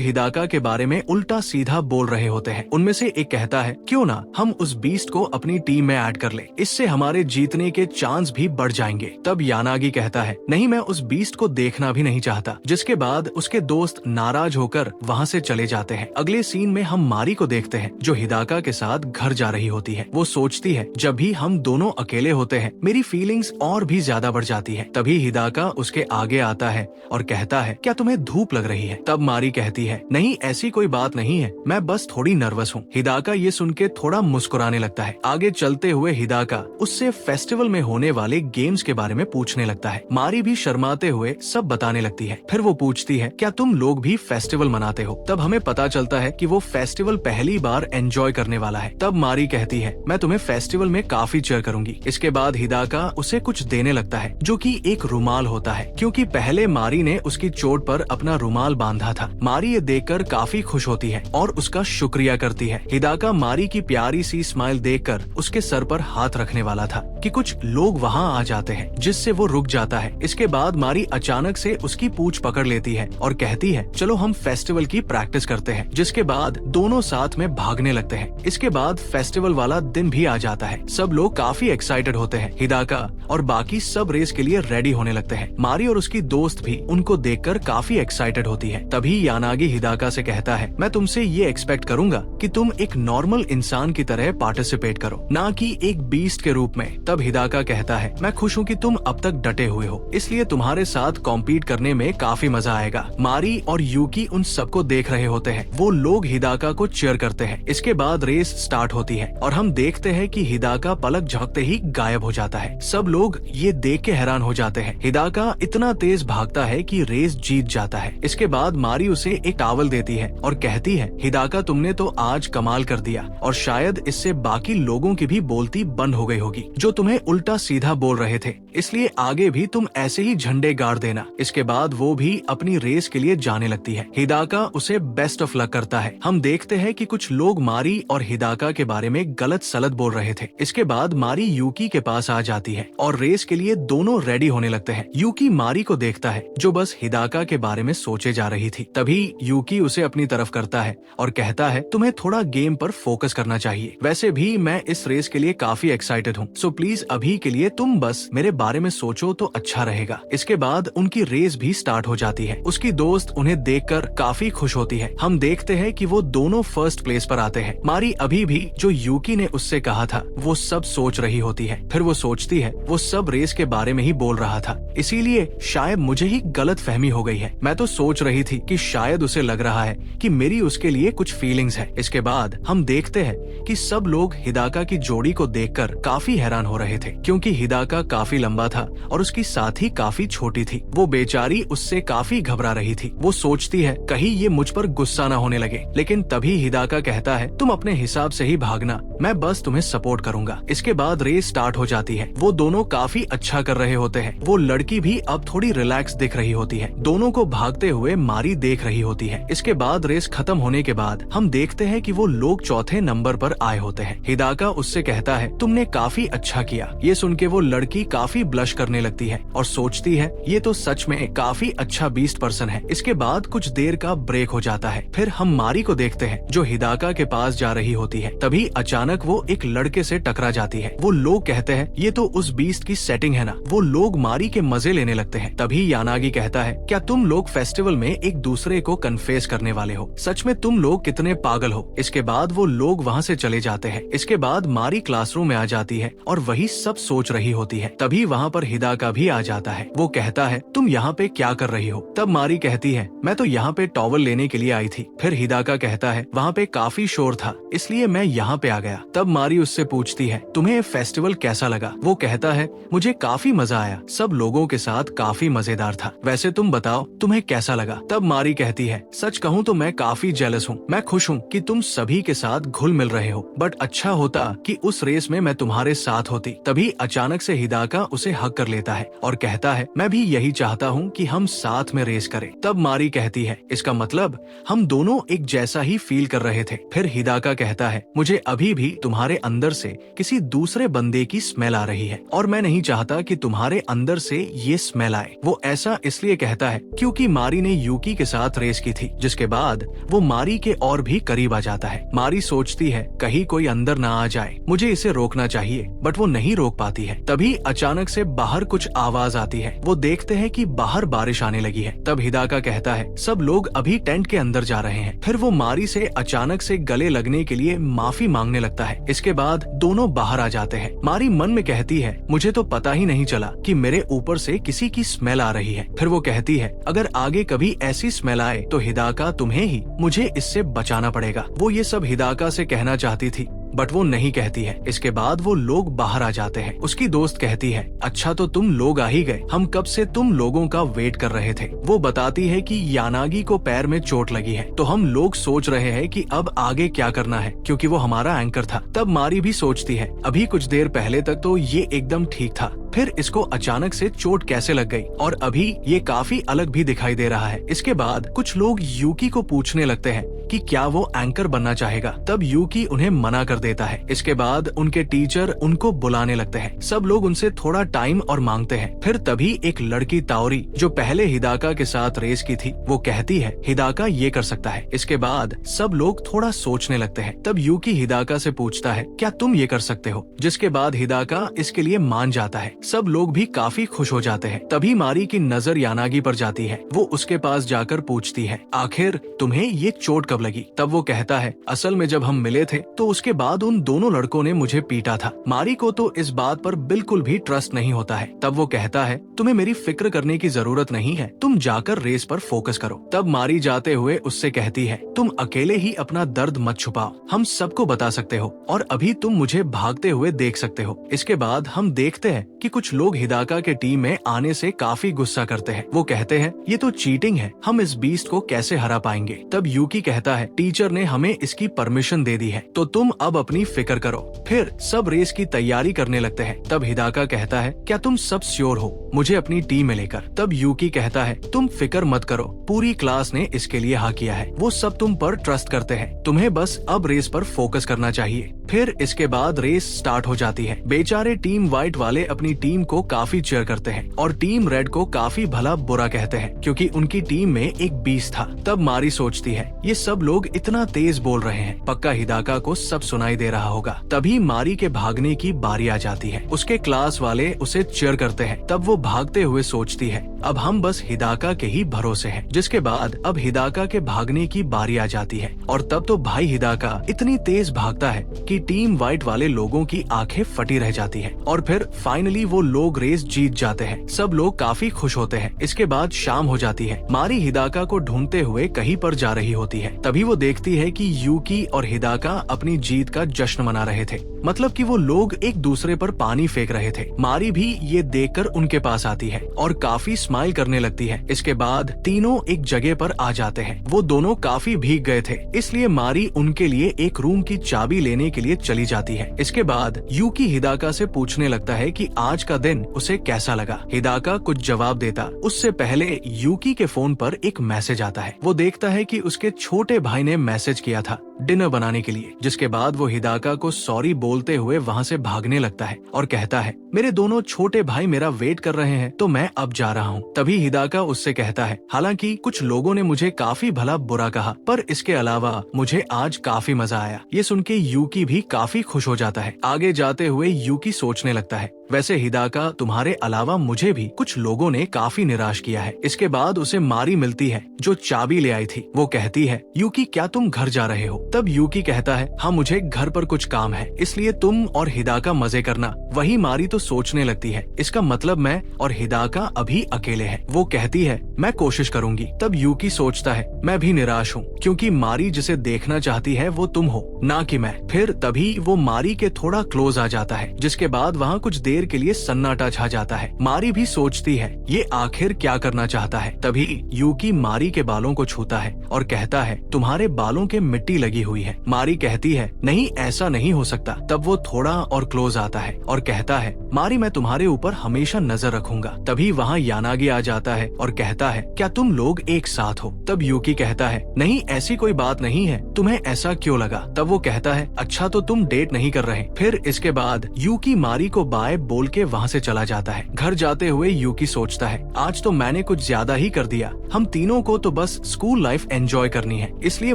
Speaker 1: हिदाका के बारे में उल्टा सीधा बोल रहे होते हैं। उनमें से एक कहता है, क्यों ना हम उस बीस्ट को अपनी टीम में ऐड कर ले, इससे हमारे जीतने के चांस भी बढ़ जाएंगे। तब यानागी कहता है, नहीं, मैं उस बीस्ट को देखना भी नहीं चाहता। जिसके बाद उसके दोस्त नाराज होकर वहाँ से चले जाते हैं। अगले सीन में हम मारी को देखते हैं जो हिदाका के साथ घर जा रही होती है। वो सोचती है, जब भी हम दोनों अकेले होते हैं मेरी फीलिंग्स और भी ज्यादा बढ़ जाती है। तभी हिदाका उसके आगे आता है और कहता है, क्या तुम्हें धूप लग रही है? तब मारी कहती है, नहीं, ऐसी कोई बात नहीं है, मैं बस थोड़ी नर्वस हूँ। हिदाका ये सुन के थोड़ा मुस्कुराने लगता है। आगे चलते हुए हिदाका उससे फेस्टिवल में होने वाले गेम्स के बारे में पूछने लगता है। मारी भी शर्माते हुए सब बताने लगती है। फिर वो पूछती है, क्या तुम लोग भी फेस्टिवल मनाते हो? तब हमें पता चलता है कि वो फेस्टिवल पहली बार एंजॉय करने वाला है। तब मारी कहती है, मैं तुम्हें फेस्टिवल में काफी चेयर करूंगी। इसके बाद हिदाका उसे कुछ देने लगता है जो कि एक रुमाल होता है, क्योंकि पहले मारी ने उसकी चोट पर अपना रुमाल बांधा था। मारी ये देखकर काफी खुश होती है और उसका शुक्रिया करती है। हिदाका मारी की प्यारी सी स्माइल देखकर उसके सर पर हाथ रखने वाला था कि कुछ लोग वहाँ आ जाते हैं, जिससे वो रुक जाता है। इसके बाद मारी अचानक से उसकी पूंछ पकड़ लेती है और कहती है, चलो हम फेस्टिवल की प्रैक्टिस करते हैं। जिसके बाद दोनों साथ में भागने लगते हैं। इसके बाद फेस्टिवल वाला दिन भी आ जाता है। सब लोग काफी एक्साइटेड होते हैं। हिदाका और बाकी सब रेस के लिए रेडी होने लगते हैं। मारी और उसकी दोस्त भी उनको देखकर काफी एक्साइटेड होती है। तभी यानागी हिदाका से कहता है, मैं तुमसे ये एक्सपेक्ट करूंगा कि तुम एक नॉर्मल इंसान की तरह पार्टिसिपेट करो, ना कि एक बीस्ट के रूप में। तब हिदाका कहता है, मैं खुश हूँ कि तुम अब तक डटे हुए हो, इसलिए तुम्हारे साथ कॉम्पीट करने में काफी मजा आएगा। मारी और यूकी उन सबको देख रहे होते हैं। वो लोग हिदाका को चीयर करते हैं। इसके बाद रेस स्टार्ट होती है और हम देखते हैं कि हिदाका पलक झपकते ही गायब हो जाता है। सब लोग ये देख के हैरान हो जाते हैं। हिदाका इतना तेज भागता है कि रेस जीत जाता है। इसके बाद मारी उसे एक टॉवल देती है और कहती है, हिदाका तुमने तो आज कमाल कर दिया और शायद इससे बाकी लोगों की भी बोलती बंद हो गई होगी जो तुम्हें उल्टा सीधा बोल रहे थे, इसलिए आगे भी तुम ऐसे ही झंडे गाड़ देना। इसके बाद वो भी अपनी रेस के लिए जाने लगती है। हिदाका उसे बेस्ट ऑफ लक करता है। हम देखते हैं कि कुछ लोग मारी और हिदाका के बारे में गलत सलत बोल रहे थे। इसके बाद मारी यूकी के पास आ जाती है और रेस के लिए दोनों रेडी होने लगते हैं। यूकी मारी को देखता है जो बस हिदाका के बारे में सोचे जा रही थी। तभी यूकी उसे अपनी तरफ करता है और कहता है, तुम्हें थोड़ा गेम पर फोकस करना चाहिए। वैसे भी मैं इस रेस के लिए काफी एक्साइटेड हूँ, सो प्लीज प्लीज अभी के लिए तुम बस मेरे बारे में सोचो तो अच्छा रहेगा। इसके बाद उनकी रेस भी स्टार्ट हो जाती है। उसकी दोस्त उन्हें देखकर काफी खुश होती है। हम देखते हैं कि वो दोनों फर्स्ट प्लेस पर आते हैं। मारी अभी भी जो यूकी ने उससे कहा था वो सब सोच रही होती है। फिर वो सोचती है वो सब रेस के बारे में ही बोल रहा था, इसीलिए शायद मुझे ही गलत फहमी हो गई है। मैं तो सोच रही थी कि शायद उसे लग रहा है कि मेरी उसके लिए कुछ फीलिंग्स है। इसके बाद हम देखते हैं कि सब लोग हिदाका की जोड़ी को देखकर काफी हैरान हो रहे थे, क्योंकि हिदाका काफी लंबा था और उसकी साथी काफी छोटी थी। वो बेचारी उससे काफी घबरा रही थी। वो सोचती है कहीं ये मुझ पर गुस्सा न होने लगे, लेकिन तभी हिदाका कहता है तुम अपने हिसाब से ही भागना, मैं बस तुम्हें सपोर्ट करूंगा। इसके बाद रेस स्टार्ट हो जाती है। वो दोनों काफी अच्छा कर रहे होते हैं। वो लड़की भी अब थोड़ी रिलैक्स दिख रही होती है। दोनों को भागते हुए मारी देख रही होती है। इसके बाद रेस खत्म होने के बाद हम देखते हैं कि वो लोग चौथे नंबर पर आए होते हैं। हिदाका उससे कहता है तुमने काफी अच्छा किया। ये सुन के वो लड़की काफी ब्लश करने लगती है और सोचती है ये तो सच में काफी अच्छा बीस्ट पर्सन है। इसके बाद कुछ देर का ब्रेक हो जाता है। फिर हम मारी को देखते हैं जो हिदाका के पास जा रही होती है। तभी अचानक वो एक लड़के से टकरा जाती है। वो लोग कहते हैं ये तो उस बीस्ट की सेटिंग है ना। वो लोग मारी के मजे लेने लगते हैं। तभी यानागी कहता है क्या तुम लोग फेस्टिवल में एक दूसरे को कन्फेस करने वाले हो? सच में तुम लोग कितने पागल हो। इसके बाद वो लोग वहाँ से चले जाते हैं। इसके बाद मारी क्लासरूम में आ जाती है और वही सब सोच रही होती है। तभी वहाँ पर हिदाका भी आ जाता है। वो कहता है तुम यहाँ पे क्या कर रही हो? तब मारी कहती है मैं तो यहाँ पे टॉवल लेने के लिए आई थी। फिर हिदाका कहता है वहाँ पे काफी शोर था इसलिए मैं यहाँ पे आ गया। तब मारी उससे पूछती है तुम्हें फेस्टिवल कैसा लगा? वो कहता है मुझे काफी मजा आया, सब लोगों के साथ काफी मजेदार था। वैसे तुम बताओ तुम्हें कैसा लगा? तब मारी कहती है सच कहूँ तो मैं काफी जेलस हूँ। मैं खुश हूँ कि तुम सभी के साथ घुल मिल रहे हो, बट अच्छा होता कि उस रेस में मैं तुम्हारे साथ होती। तभी अचानक से हिदाका उसे हक कर लेता है और कहता है मैं भी यही चाहता हूँ कि हम साथ में रेस करें। तब मारी कहती है इसका मतलब हम दोनों एक जैसा ही फील कर रहे थे। फिर हिदाका कहता है मुझे अभी भी तुम्हारे अंदर से किसी दूसरे बंदे की स्मेल आ रही है और मैं नहीं चाहता कि तुम्हारे अंदर से ये स्मेल आए। वो ऐसा इसलिए कहता है क्योंकि मारी ने यूकी के साथ रेस की थी, जिसके बाद वो मारी के और भी करीब आ जाता है। मारी सोचती है कहीं कोई अंदर ना आ जाए, मुझे इसे रोकना चाहिए, बट वो नहीं रोक पाती है। तभी अचानक से बाहर कुछ आवाज आती है। वो देखते हैं कि बाहर बारिश आने लगी है। तब हिदाका कहता है सब लोग अभी टेंट के अंदर जा रहे हैं। फिर वो मारी से अचानक से गले लगने के लिए माफी मांगने लगता है। इसके बाद दोनों बाहर आ जाते हैं। मारी मन में कहती है मुझे तो पता ही नहीं चला कि मेरे ऊपर से किसी की स्मेल आ रही है। फिर वो कहती है अगर आगे कभी ऐसी स्मेल आए तो हिदाका तुम्हें ही मुझे इससे बचाना पड़ेगा। वो ये सब हिदाका से कहना चाहती थी बट वो नहीं कहती है। इसके बाद वो लोग बाहर आ जाते हैं। उसकी दोस्त कहती है अच्छा तो तुम लोग आ ही गए, हम कब से तुम लोगों का वेट कर रहे थे। वो बताती है कि यानागी को पैर में चोट लगी है तो हम लोग सोच रहे हैं कि अब आगे क्या करना है, क्योंकि वो हमारा एंकर था। तब मारी भी सोचती है अभी कुछ देर पहले तक तो ये एकदम ठीक था, फिर इसको अचानक से चोट कैसे लग गई और अभी ये काफी अलग भी दिखाई दे रहा है। इसके बाद कुछ लोग यूकी को पूछने लगते हैं कि क्या वो एंकर बनना चाहेगा। तब यूकी उन्हें मना कर देता है। इसके बाद उनके टीचर उनको बुलाने लगते हैं। सब लोग उनसे थोड़ा टाइम और मांगते हैं। फिर तभी एक लड़की ताओरी जो पहले हिदाका के साथ रेस की थी वो कहती है हिदाका ये कर सकता है। इसके बाद सब लोग थोड़ा सोचने लगते हैं। तब यूकी हिदाका से पूछता है क्या तुम ये कर सकते हो, जिसके बाद हिदाका इसके लिए मान जाता है। सब लोग भी काफी खुश हो जाते हैं। तभी मारी की नजर यानागी पर जाती है। वो उसके पास जाकर पूछती है आखिर तुम्हें ये चोट कब लगी। तब वो कहता है असल में जब हम मिले थे तो उसके बाद उन दोनों लड़कों ने मुझे पीटा था। मारी को तो इस बात पर बिल्कुल भी ट्रस्ट नहीं होता है। तब वो कहता है तुम्हें मेरी फिक्र करने की जरूरत नहीं है, तुम जाकर रेस पर फोकस करो। तब मारी जाते हुए उससे कहती है तुम अकेले ही अपना दर्द मत छुपाओ, हम सबको बता सकते हो और अभी तुम मुझे भागते हुए देख सकते हो। इसके बाद हम देखते हैं कि कुछ लोग हिदाका के टीम में आने से काफी गुस्सा करते हैं। वो कहते हैं ये तो चीटिंग है, हम इस बीस्ट को कैसे हरा पाएंगे। तब यूकी कहता है टीचर ने हमें इसकी परमिशन दे दी है तो तुम अब अपनी फिक्र करो। फिर सब रेस की तैयारी करने लगते हैं। तब हिदाका कहता है क्या तुम सब श्योर हो मुझे अपनी टीम में लेकर। तब यूकी कहता है तुम फिक्र मत करो, पूरी क्लास ने इसके लिए हाँ किया है, वो सब तुम पर ट्रस्ट करते हैं, तुम्हें बस अब रेस पर फोकस करना चाहिए। फिर इसके बाद रेस स्टार्ट हो जाती है। बेचारे टीम व्हाइट वाले अपनी टीम को काफी चीयर करते हैं और टीम रेड को काफी भला बुरा कहते हैं क्योंकि उनकी टीम में एक बीस्ट था। तब मारी सोचती है ये सब लोग इतना तेज बोल रहे हैं, पक्का हिदाका को सब सुनाई दे रहा होगा। तभी मारी के भागने की बारी आ जाती है। उसके क्लास वाले उसे चीयर करते हैं। तब वो भागते हुए सोचती है अब हम बस हिदाका के ही भरोसे हैं। जिसके बाद अब हिदाका के भागने की बारी आ जाती है और तब तो भाई हिदाका इतनी तेज भागता है कि टीम व्हाइट वाले लोगों की आंखें फटी रह जाती है और फिर फाइनली वो लोग रेस जीत जाते हैं। सब लोग काफी खुश होते हैं। इसके बाद शाम हो जाती है। मारी हिदाका को ढूंढते हुए कहीं पर जा रही होती है। तभी वो देखती है कि यूकी और हिदाका अपनी जीत का जश्न मना रहे थे, मतलब कि वो लोग एक दूसरे पर पानी फेंक रहे थे। मारी भी ये देखकर उनके पास आती है और काफी स्माइल करने लगती है। इसके बाद तीनों एक जगह पर आ जाते हैं। वो दोनों काफी भीग गए थे, इसलिए मारी उनके लिए एक रूम की चाबी लेने के लिए चली जाती है। इसके बाद यूकी हिदाका से पूछने लगता है कि आज का दिन उसे कैसा लगा। हिदाका कुछ जवाब देता उससे पहले यूकी के फोन पर एक मैसेज आता है। वो देखता है कि उसके छोटे भाई ने मैसेज किया था डिनर बनाने के लिए। जिसके बाद वो हिदाका को सॉरी बोलते हुए वहाँ से भागने लगता है और कहता है मेरे दोनों छोटे भाई मेरा वेट कर रहे हैं तो मैं अब जा रहा हूँ। तभी हिदाका उससे कहता है हालांकि कुछ लोगों ने मुझे काफी भला बुरा कहा, पर इसके अलावा मुझे आज काफी मजा आया। ये सुन के यूकी भी काफी खुश हो जाता है। आगे जाते हुए यूकी सोचने लगता है वैसे हिदाका तुम्हारे अलावा मुझे भी कुछ लोगों ने काफी निराश किया है। इसके बाद उसे मारी मिलती है जो चाबी ले आई थी। वो कहती है यूकी क्या तुम घर जा रहे हो? तब यूकी कहता है हाँ मुझे घर पर कुछ काम है, इसलिए तुम और हिदाका मजे करना। वही मारी तो सोचने लगती है इसका मतलब मैं और हिदाका अभी अकेले हैं। वो कहती है मैं कोशिश करूंगी। तब यूकी सोचता है मैं भी निराश हूँ क्योंकि मारी जिसे देखना चाहती है वो तुम हो, ना कि मैं। फिर तभी वो मारी के थोड़ा क्लोज आ जाता है, जिसके बाद वहाँ कुछ देर के लिए सन्नाटा छा जाता है। मारी भी सोचती है ये आखिर क्या करना चाहता है। तभी यूकी मारी के बालों को छूता है और कहता है तुम्हारे बालों के मिट्टी लगी हुई है। मारी कहती है नहीं ऐसा नहीं हो सकता। तब वो थोड़ा और क्लोज आता है और कहता है मारी मैं तुम्हारे ऊपर हमेशा नजर रखूंगा। तभी वहाँ यानागी आ जाता है और कहता है क्या तुम लोग एक साथ हो? तब यूकी कहता है नहीं ऐसी कोई बात नहीं है, तुम्हें ऐसा क्यों लगा? तब वो कहता है अच्छा तो तुम डेट नहीं कर रहे। फिर इसके बाद यूकी मारी को बाय बोल के वहाँ से चला जाता है। घर जाते हुए यूकी सोचता है आज तो मैंने कुछ ज्यादा ही कर दिया। हम तीनों को तो बस स्कूल लाइफ एंजॉय करनी है, इसलिए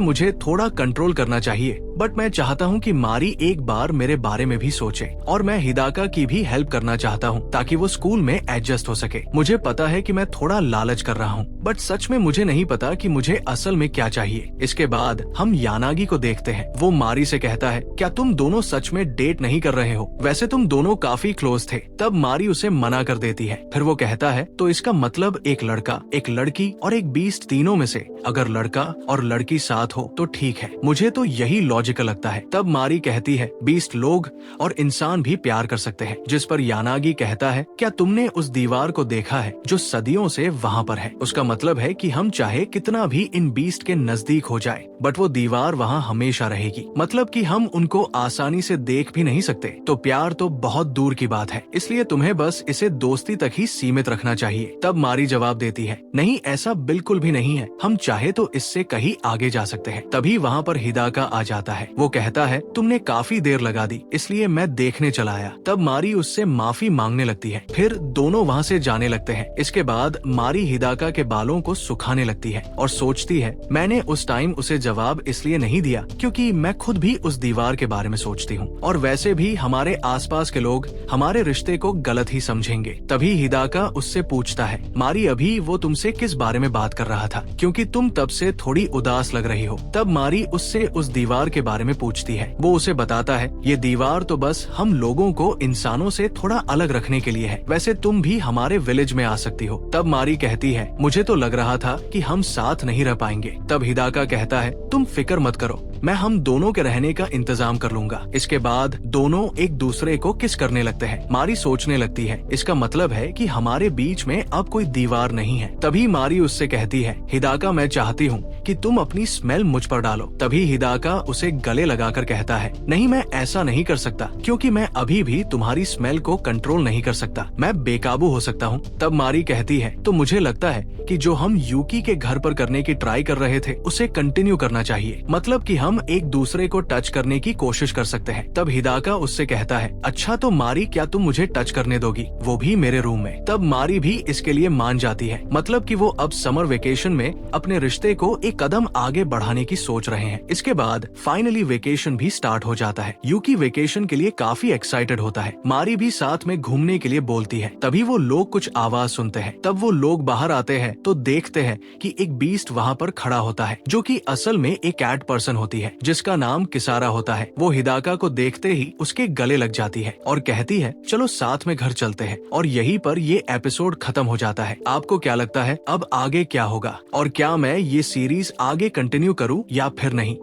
Speaker 1: मुझे थोड़ा कंट्रोल करना चाहिए। बट मैं चाहता हूँ कि मारी एक बार मेरे बारे में भी सोचे और मैं हिदाका की भी हेल्प करना चाहता हूँ ताकि वो स्कूल में एडजस्ट हो सके। मुझे पता है कि मैं थोड़ा लालच कर रहा हूँ, बट सच में मुझे नहीं पता कि मुझे असल में क्या चाहिए। इसके बाद हम यानागी को देखते हैं। वो मारी से कहता है क्या तुम दोनों सच में डेट नहीं कर रहे हो? वैसे तुम दोनों काफी क्लोज थे। तब मारी उसे मना कर देती है। फिर वो कहता है तो इसका मतलब एक लड़का, एक लड़की और एक बीस्ट तीनों में से अगर लड़का और लड़की साथ हो तो ठीक है। मुझे तो यही लॉजिकल लगता है। तब मारी कहती है बीस्ट लोग और इंसान भी प्यार कर सकते हैं। जिस पर यानागी कहता है क्या तुमने उस दीवार को देखा है जो सदियों से वहाँ पर है? उसका मतलब है कि हम चाहे कितना भी इन बीस्ट के नजदीक हो जाए, बट वो दीवार वहाँ हमेशा रहेगी। मतलब कि हम उनको आसानी से देख भी नहीं सकते। तो प्यार तो बहुत दूर की बात है, इसलिए तुम्हें बस इसे दोस्ती तक ही सीमित रखना चाहिए। तब मारी जवाब देती है नहीं ऐसा बिल्कुल भी नहीं है, हम चाहे तो इससे कहीं आगे जा सकते हैं। तभी वहाँ पर हिदाका आ जाता है। वो कहता है तुमने काफी देर लगा दी, इसलिए मैं देखने चला आया। तब मारी उससे माफी मांगने लगती है। फिर दोनों वहाँ से जाने लगते हैं। इसके बाद मारी हिदाका के बालों को सुखाने लगती है और सोचती है मैंने उस टाइम उसे जवाब इसलिए नहीं दिया क्योंकि मैं खुद भी उस दीवार के बारे में सोचती हूँ और वैसे भी हमारे आसपास के लोग हमारे रिश्ते को गलत ही समझेंगे। तभी हिदाका उससे पूछता है मारी अभी वो तुमसे किस बारे में बात कर रहा था, क्योंकि तुम तब से थोड़ी उदास लग रही हो। तब मारी उससे उस दीवार के बारे में पूछती है। वो उसे बताता है ये दीवार तो बस हम लोगों को इंसानों से थोड़ा अलग रखने के लिए है, वैसे तुम भी हमारे विलेज में आ सकती हो। तब मारी कहती है मुझे तो लग रहा था कि हम साथ नहीं रह पाएंगे। तब हिदाका कहता है तुम फिक्र मत करो, मैं हम दोनों के रहने का इंतजाम कर लूंगा। इसके बाद दोनों एक दूसरे को किस करने लगते हैं। मारी सोचने लगती है इसका मतलब है कि हमारे बीच में अब कोई दीवार नहीं है। तभी मारी उससे कहती है हिदाका मैं चाहती हूँ कि तुम अपनी स्मेल मुझ पर डालो। तभी हिदाका उसे गले लगाकर कहता है नहीं मैं ऐसा नहीं कर सकता क्योंकि मैं अभी भी तुम्हारी स्मेल को कंट्रोल नहीं कर सकता, मैं बेकाबू हो सकता हूँ। तब मारी कहती है तो मुझे लगता है कि जो हम यूकी के घर पर करने की ट्राई कर रहे थे उसे कंटिन्यू करना चाहिए, मतलब कि हम हम एक दूसरे को टच करने की कोशिश कर सकते हैं। तब हिदाका उससे कहता है, अच्छा तो मारी, क्या तुम मुझे टच करने दोगी, वो भी मेरे रूम में। तब मारी भी इसके लिए मान जाती है, मतलब कि वो अब समर वेकेशन में अपने रिश्ते को एक कदम आगे बढ़ाने की सोच रहे हैं। इसके बाद फाइनली वेकेशन भी स्टार्ट हो जाता है। यूकी वेकेशन के लिए काफी एक्साइटेड होता है। मारी भी साथ में घूमने के लिए बोलती है। तभी वो लोग कुछ आवाज सुनते हैं। तब वो लोग बाहर आते हैं तो देखते हैं कि एक बीस्ट वहाँ पर खड़ा होता है, जो कि असल में एक कैट पर्सन होती है जिसका नाम किसारा होता है। वो हिदाका को देखते ही उसके गले लग जाती है और कहती है, चलो साथ में घर चलते हैं। और यहीं पर ये एपिसोड खत्म हो जाता है। आपको क्या लगता है अब आगे क्या होगा, और क्या मैं ये सीरीज आगे कंटिन्यू करूँ या फिर नहीं?